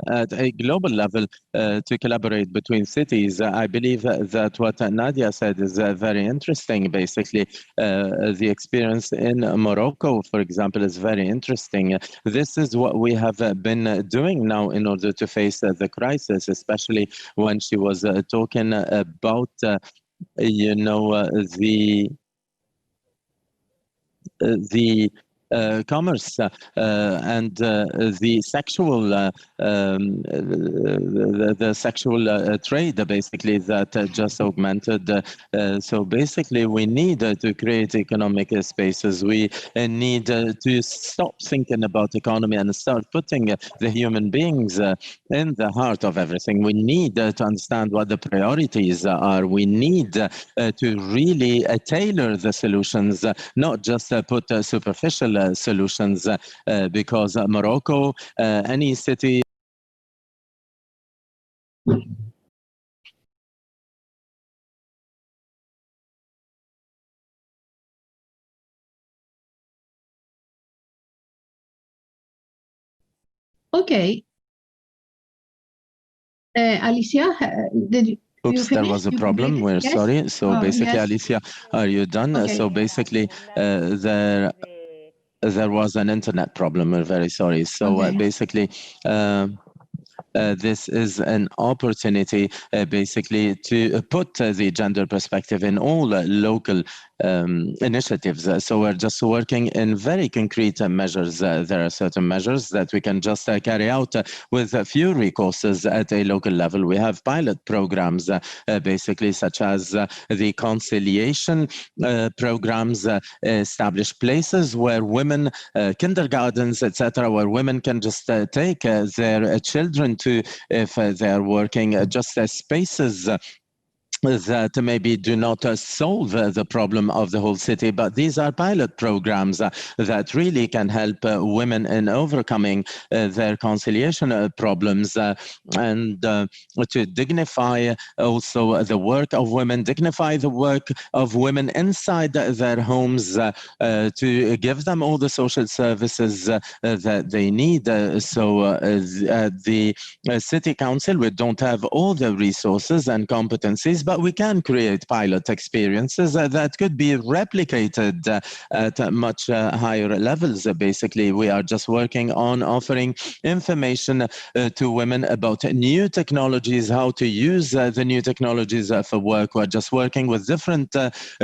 at a global level to collaborate between cities. I believe that what Nadia said is very interesting. Basically, the experience in Morocco, for example, is very interesting. This is what we have been doing now in order to face the crisis, especially when she was talking about, the commerce and the sexual the sexual trade, basically, that just augmented. So basically, we need to create economic spaces. We need to stop thinking about economy and start putting the human beings in the heart of everything. We need to understand what the priorities are. We need to really tailor the solutions, not just put superficial solutions, because Morocco, any city. Okay. Alicia, did you? Oops, there was a problem. We're sorry. So basically, yes. Alicia, are you done? Okay. So basically, there was an internet problem. We're very sorry. So basically, this is an opportunity, basically, to put the gender perspective in all local initiatives. So we're just working in very concrete measures. There are certain measures that we can just carry out with a few recourses at a local level. We have pilot programs, basically, such as the conciliation programs, establish places where women, kindergartens, etc., where women can just take their children to, if they are working, just spaces that maybe do not solve the problem of the whole city, but these are pilot programs that really can help women in overcoming their conciliation problems and to dignify also the work of women, dignify the work of women inside their homes, to give them all the social services that they need. So the city council, we don't have all the resources and competencies, but we can create pilot experiences that could be replicated at much higher levels. Basically, we are just working on offering information to women about new technologies, how to use the new technologies for work. We're just working with different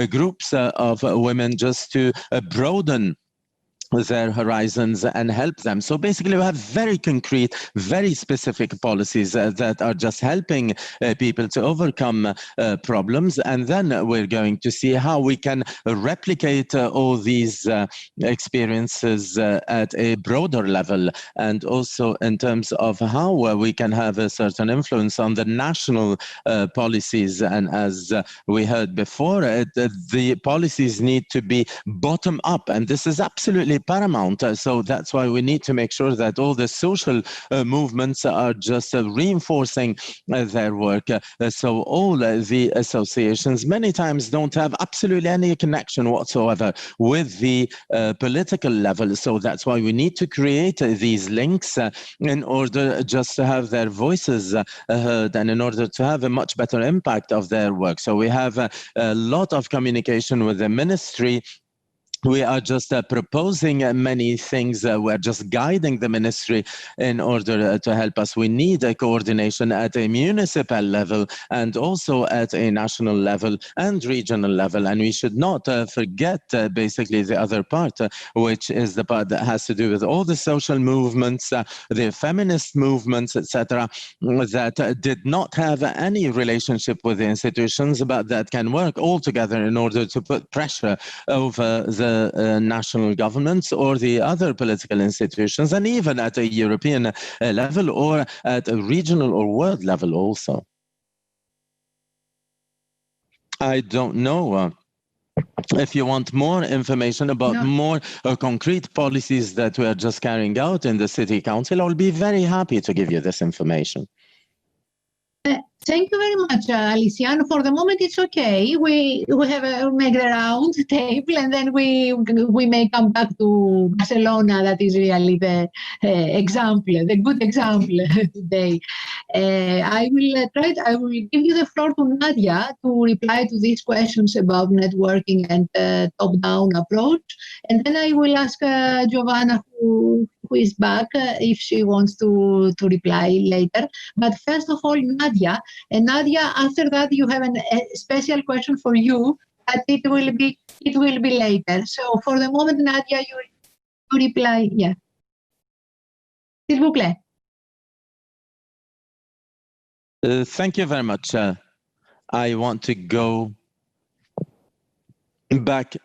groups of women just to broaden their horizons and help them. So basically we have very concrete, very specific policies that are just helping people to overcome problems. And then we're going to see how we can replicate all these experiences at a broader level, and also in terms of how we can have a certain influence on the national policies. And as we heard before, the policies need to be bottom up, and this is absolutely paramount. So that's why we need to make sure that all the social movements are just reinforcing their work. So all the associations many times don't have absolutely any connection whatsoever with the political level. So that's why we need to create these links in order just to have their voices heard, and in order to have a much better impact of their work. So we have a lot of communication with the ministry. We are just proposing many things. We're just guiding the ministry in order to help us. We need a coordination at a municipal level and also at a national level and regional level. And we should not forget basically the other part, which is the part that has to do with all the social movements, the feminist movements, etc., that did not have any relationship with the institutions, but that can work all together in order to put pressure over the national governments or the other political institutions, and even at a European level or at a regional or world level also. I don't know if you want more information about more concrete policies that we are just carrying out in the City Council. I'll be very happy to give you this information. Thank you very much, Alicia. And for the moment, it's okay. We have make the round table, and then we may come back to Barcelona. That is really the example, the good example today. I will give you the floor to Nadia to reply to these questions about networking and top-down approach, and then I will ask Giovanna, who is back, if she wants to reply later. But first of all, Nadia. And Nadia, after that, you have a special question for you, but it will be later. So for the moment, Nadia, you reply. Yeah. S'il vous plaît. Thank you very much. I want to go back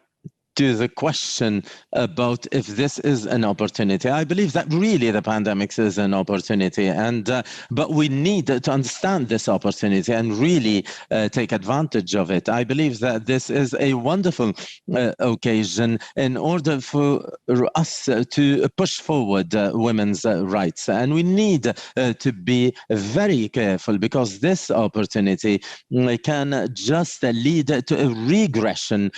to the question about if this is an opportunity. I believe that really the pandemic is an opportunity, and but we need to understand this opportunity and really take advantage of it. I believe that this is a wonderful occasion in order for us to push forward women's rights, and we need to be very careful, because this opportunity can just lead to a regression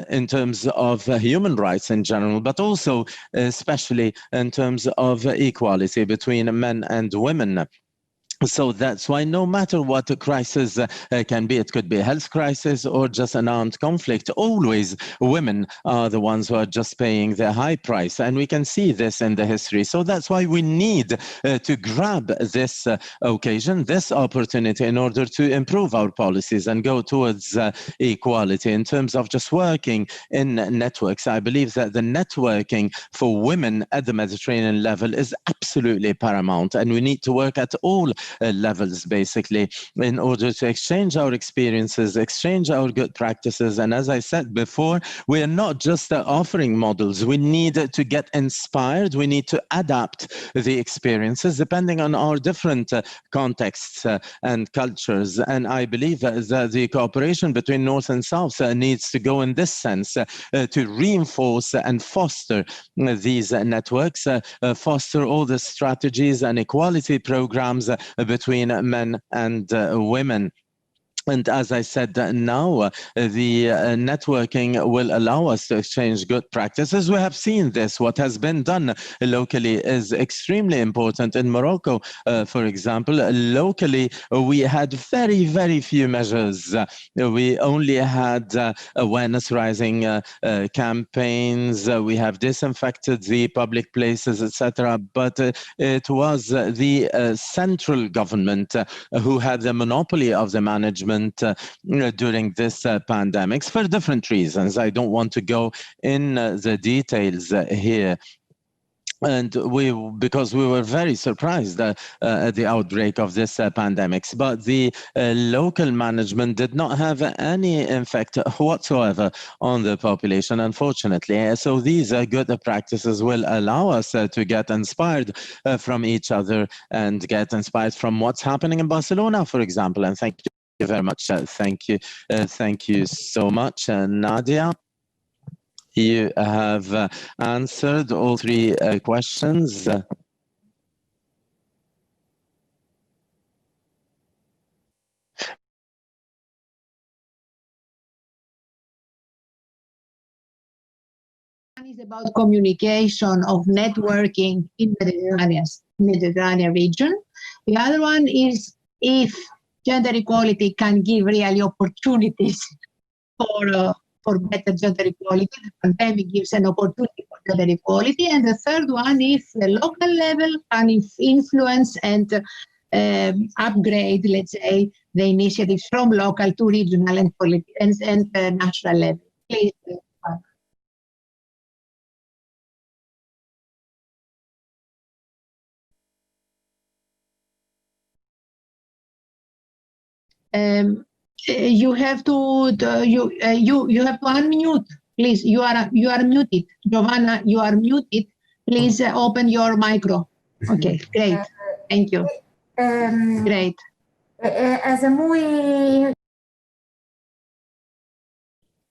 in terms of human rights in general, but also especially in terms of equality between men and women. So that's why no matter what the crisis can be, it could be a health crisis or just an armed conflict, always women are the ones who are just paying the high price. And we can see this in the history. So that's why we need to grab this occasion, this opportunity, in order to improve our policies and go towards equality in terms of just working in networks. I believe that the networking for women at the Mediterranean level is absolutely paramount. And we need to work at all levels, basically, in order to exchange our experiences, exchange our good practices. And as I said before, we are not just offering models. We need to get inspired. We need to adapt the experiences depending on our different contexts and cultures. And I believe that the cooperation between North and South needs to go in this sense, to reinforce and foster these networks, foster all the strategies and equality programs between men and women. And as I said, now the networking will allow us to exchange good practices. We have seen this. What has been done locally is extremely important. In Morocco, for example, locally, we had very, very few measures. We only had awareness raising campaigns. We have disinfected the public places, etc. But it was the central government who had the monopoly of the management during this pandemics for different reasons. I don't want to go in the details here. And because we were very surprised at the outbreak of this pandemics, but the local management did not have any effect whatsoever on the population, unfortunately. So these good practices will allow us to get inspired from each other and get inspired from what's happening in Barcelona, for example. And thank you very much. Thank you so much, Nadia. You have answered all three questions. One is about communication of networking in the Mediterranean region. The other one is if gender equality can give really opportunities for better gender equality. The pandemic gives an opportunity for gender equality. And the third one, if the local level can influence and upgrade, let's say, the initiatives from local to regional and national level. Please. You have to you have to unmute, please. You are muted, Giovanna. You are muted. Please open your micro. Okay, great. Thank you. Great.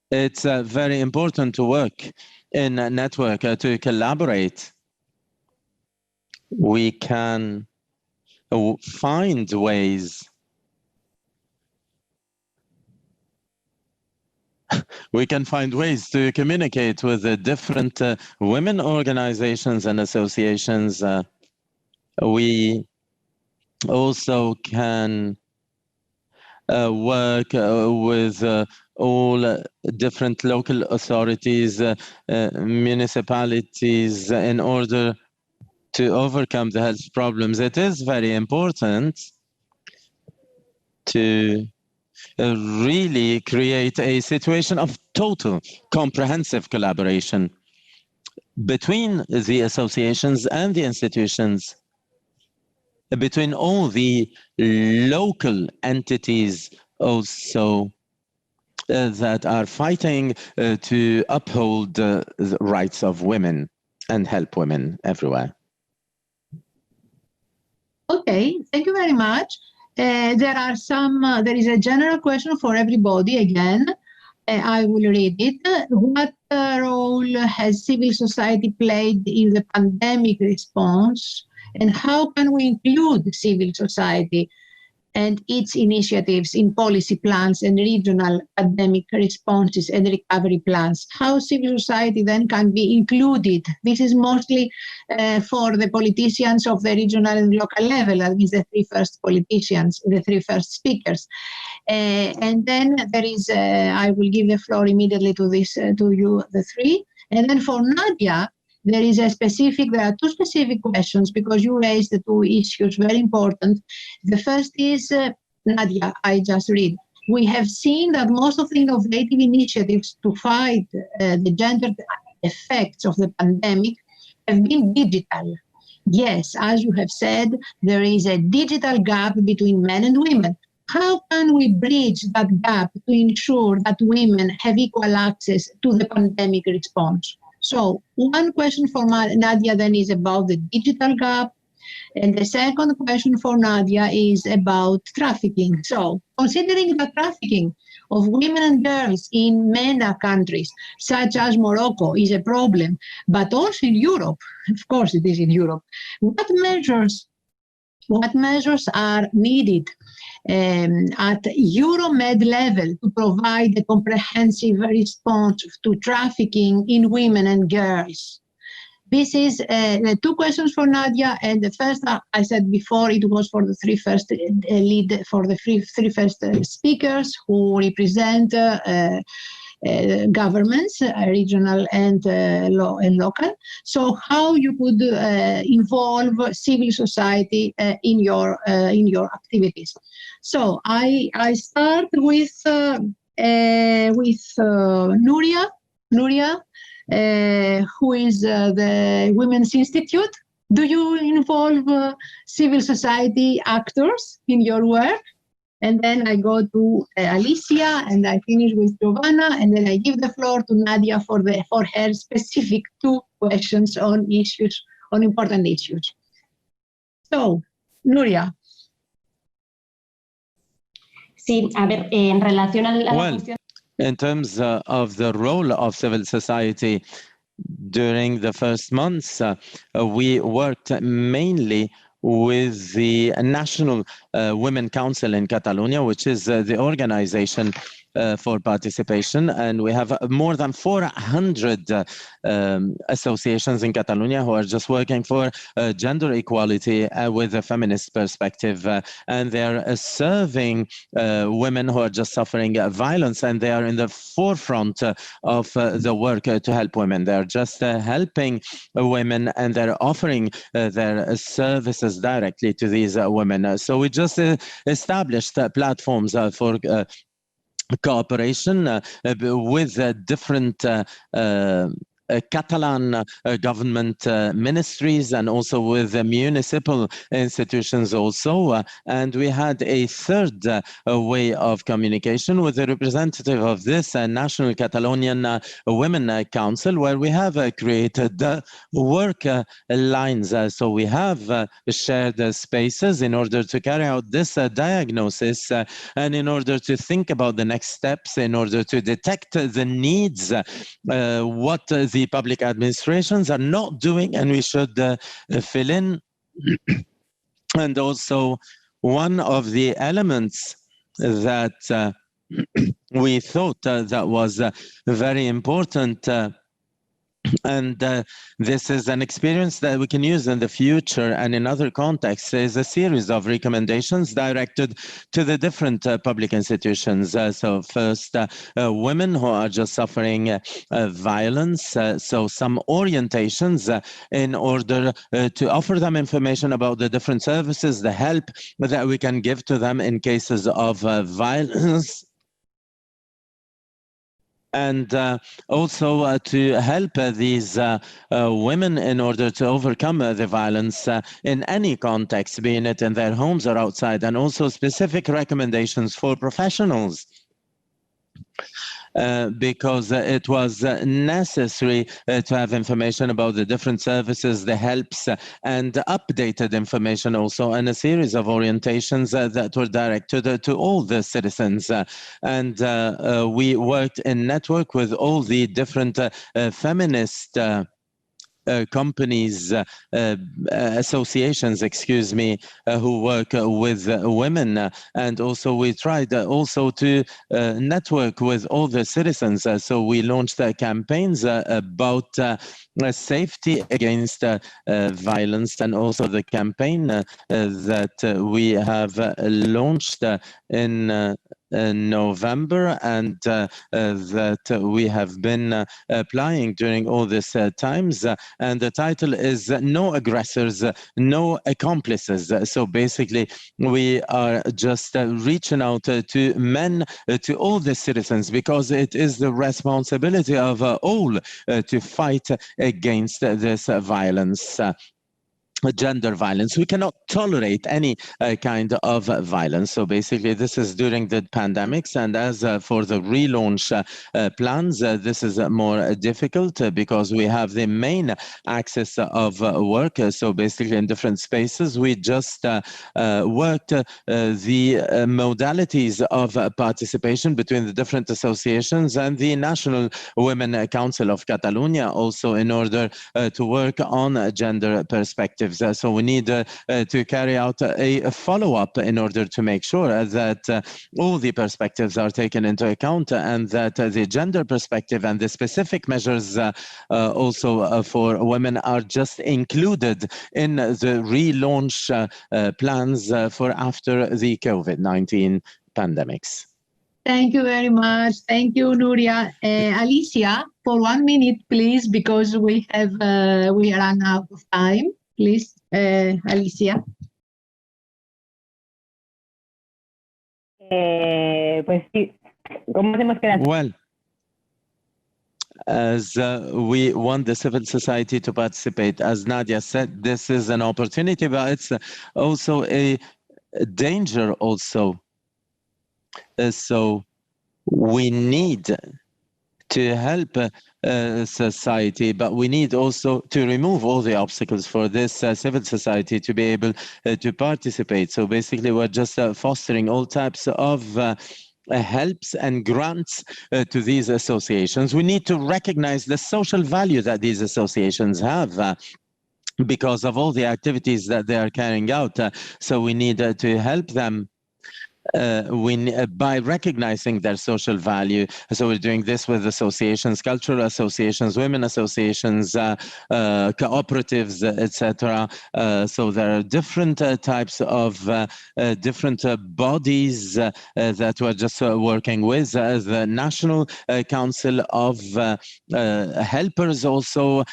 It's very important to work in a network, to collaborate. We can find ways. We can find ways to communicate with the different women organizations and associations. We also can work with all different local authorities, municipalities, in order to overcome the health problems. It is very important to really create a situation of total comprehensive collaboration between the associations and the institutions, between all the local entities also that are fighting to uphold the rights of women and help women everywhere. Okay, thank you very much. There is a general question for everybody again. I will read it. What role has civil society played in the pandemic response, and how can we include civil society and its initiatives in policy plans and regional pandemic responses and recovery plans? How civil society then can be included? This is mostly for the politicians of the regional and local level, that means the three first politicians, the three first speakers. And then there is, I will give the floor immediately to you, the three. And then for Nadia, there are two specific questions because you raised the two issues, very important. The first is, Nadia, I just read. We have seen that most of the innovative initiatives to fight the gender effects of the pandemic have been digital. yes, as you have said, there is a digital gap between men and women. How can we bridge that gap to ensure that women have equal access to the pandemic response? So one question for Nadia then is about the digital gap. And the second question for Nadia is about trafficking. So considering the trafficking of women and girls in MENA countries, such as Morocco, is a problem, but also in Europe, of course it is in Europe, what measures are needed at Euromed level to provide a comprehensive response to trafficking in women and girls? This is two questions for Nadia, and the first, I said before, it was for the three first three first speakers who represent governments, regional and local. So, how you could involve civil society in your activities? So, I start with Nuria. Nuria. Who is the Women's Institute. Do you involve civil society actors in your work? And then I go to Alicia, and I finish with Giovanna, and then I give the floor to Nadia for her specific two questions on important issues. So, Nuria. Sí, a ver, en relación a la cuestión. In terms of the role of civil society during the first months, we worked mainly with the National Women Council in Catalonia, which is the organization for participation. And we have more than 400 associations in Catalonia who are just working for gender equality with a feminist perspective. And they're serving women who are just suffering violence, and they are in the forefront of the work to help women. They're just helping women, and they're offering their services directly to these women. So we just established platforms for cooperation with different Catalan government ministries, and also with municipal institutions also. And we had a third way of communication with a representative of this National Catalonian Women Council, where we have created work lines. So we have shared spaces in order to carry out this diagnosis and in order to think about the next steps, in order to detect the needs, what the public administrations are not doing, and we should fill in. And also, one of the elements that we thought that was very important, and this is an experience that we can use in the future and in other contexts, is a series of recommendations directed to the different public institutions. So first, women who are just suffering violence, so some orientations in order to offer them information about the different services, the help that we can give to them in cases of violence. And also to help these women in order to overcome the violence in any context, being it in their homes or outside, and also specific recommendations for professionals. Because it was necessary to have information about the different services, the helps, and updated information also, and a series of orientations that were directed to all the citizens. And we worked in network with all the different feminist companies, associations, excuse me, who work with women. And also we tried also to network with all the citizens. So we launched campaigns about safety against violence, and also the campaign that we have launched in November, and that we have been applying during all these times. And the title is No Aggressors, No Accomplices. So basically, we are just reaching out to men, to all the citizens, because it is the responsibility of all to fight against this violence. gender violence. We cannot tolerate any kind of violence. So basically, this is during the pandemics. And as for the relaunch plans, this is more difficult because we have the main access of work. So basically, in different spaces, we just worked the modalities of participation between the different associations and the National Women Council of Catalunya also in order to work on gender perspectives. So we need to carry out a follow-up in order to make sure that all the perspectives are taken into account and that the gender perspective and the specific measures also for women are just included in the relaunch plans for after the COVID-19 pandemics. Thank you very much. Thank you, Nuria. Alicia, for 1 minute, please, because we run out of time. Please, Alicia. Pues sí, ¿cómo hacemos que Well, as we want the civil society to participate, as Nadia said, this is an opportunity, but it's also a danger also. So we need to help society, but we need also to remove all the obstacles for this civil society to be able to participate. So basically, we're just fostering all types of helps and grants to these associations. We need to recognize the social value that these associations have. Because of all the activities that they are carrying out. So we need to help them by recognizing their social value. So we're doing this with associations, cultural associations, women associations, cooperatives, etc. So there are different types of different bodies that we're just working with. The National Council of Helpers also.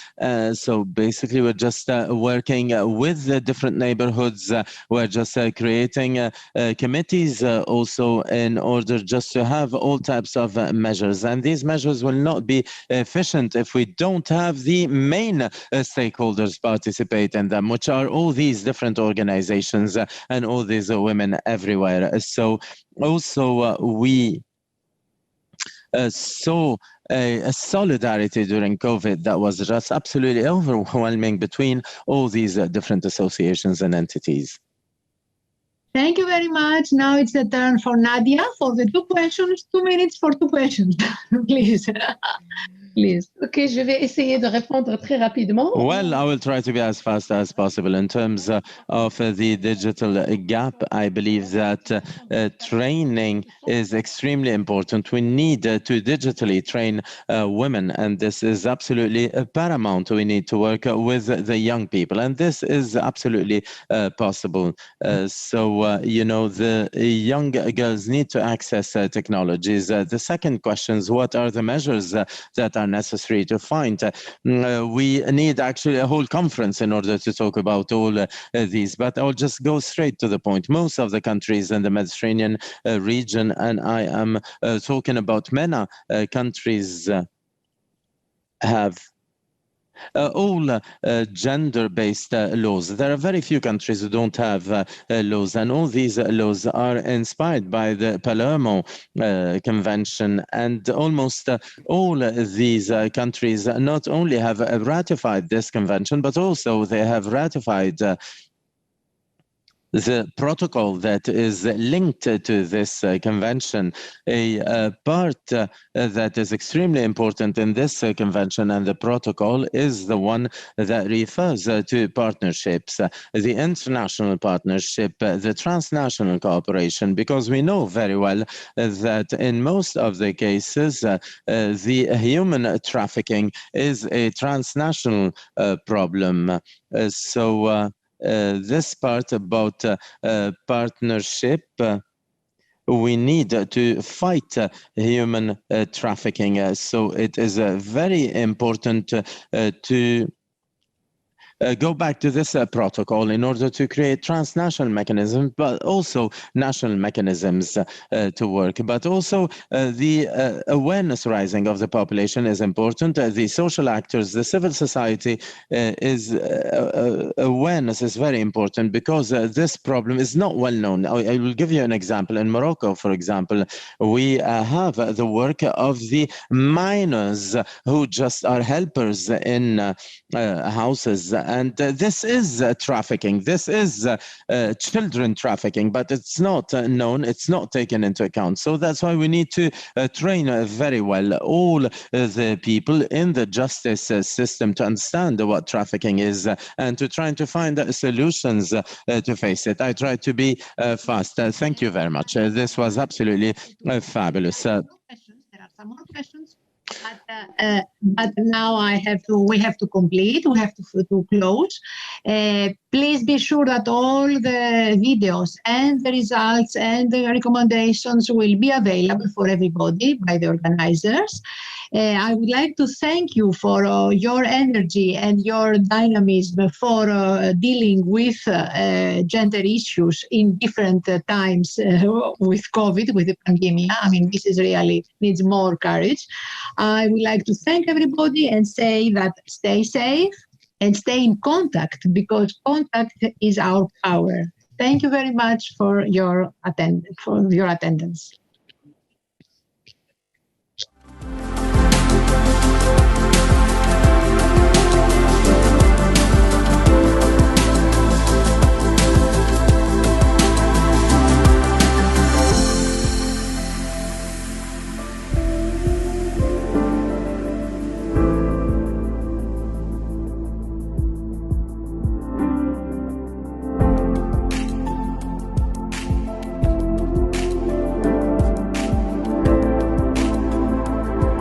So basically we're just working with the different neighborhoods. We're just creating committees also in order just to have all types of measures. And these measures will not be efficient if we don't have the main stakeholders participate in them, which are all these different organizations and all these women everywhere. So also we saw a solidarity during COVID that was just absolutely overwhelming between all these different associations and entities. Thank you very much. Now it's the turn for Nadia for the 2 questions. 2 minutes for 2 questions, please. Please. Ok, je vais essayer de répondre très rapidement. Well, I will try to be as fast as possible. In terms of the digital gap, I believe that training is extremely important. We need to digitally train women, and this is absolutely paramount. We need to work with the young people, and this is absolutely possible. You know, the young girls need to access technologies. The second question is, what are the measures that are necessary to find? We need actually a whole conference in order to talk about all these, but I'll just go straight to the point. Most of the countries in the Mediterranean region, and I am talking about MENA countries, have all gender-based laws. There are very few countries who don't have laws, and all these laws are inspired by the Palermo Convention, and almost all these countries not only have ratified this convention, but also they have ratified the protocol that is linked to this convention. A part that is extremely important in this convention and the protocol is the one that refers to partnerships, the international partnership, the transnational cooperation, because we know very well that in most of the cases, the human trafficking is a transnational problem. This part about partnership, we need to fight human trafficking. So it is very important to go back to this protocol in order to create transnational mechanisms, but also national mechanisms to work. But also the awareness rising of the population is important. The social actors, the civil society awareness is very important because this problem is not well known. I will give you an example. In Morocco, for example, we have the work of the minors who just are helpers in houses, and this is trafficking. This is children trafficking, but it's not known, it's not taken into account. So that's why we need to train very well all the people in the justice system to understand what trafficking is and to try to find solutions to face it. I tried to be fast. Thank you very much. This was absolutely fabulous. There are some more questions, but now we have to complete. We have to close. Please be sure that all the videos and the results and the recommendations will be available for everybody by the organizers. I would like to thank you for your energy and your dynamism for dealing with gender issues in different times with COVID, with the pandemic. I mean, this is really needs more courage. I would like to thank everybody and say that stay safe and stay in contact, because contact is our power. Thank you very much for your attendance.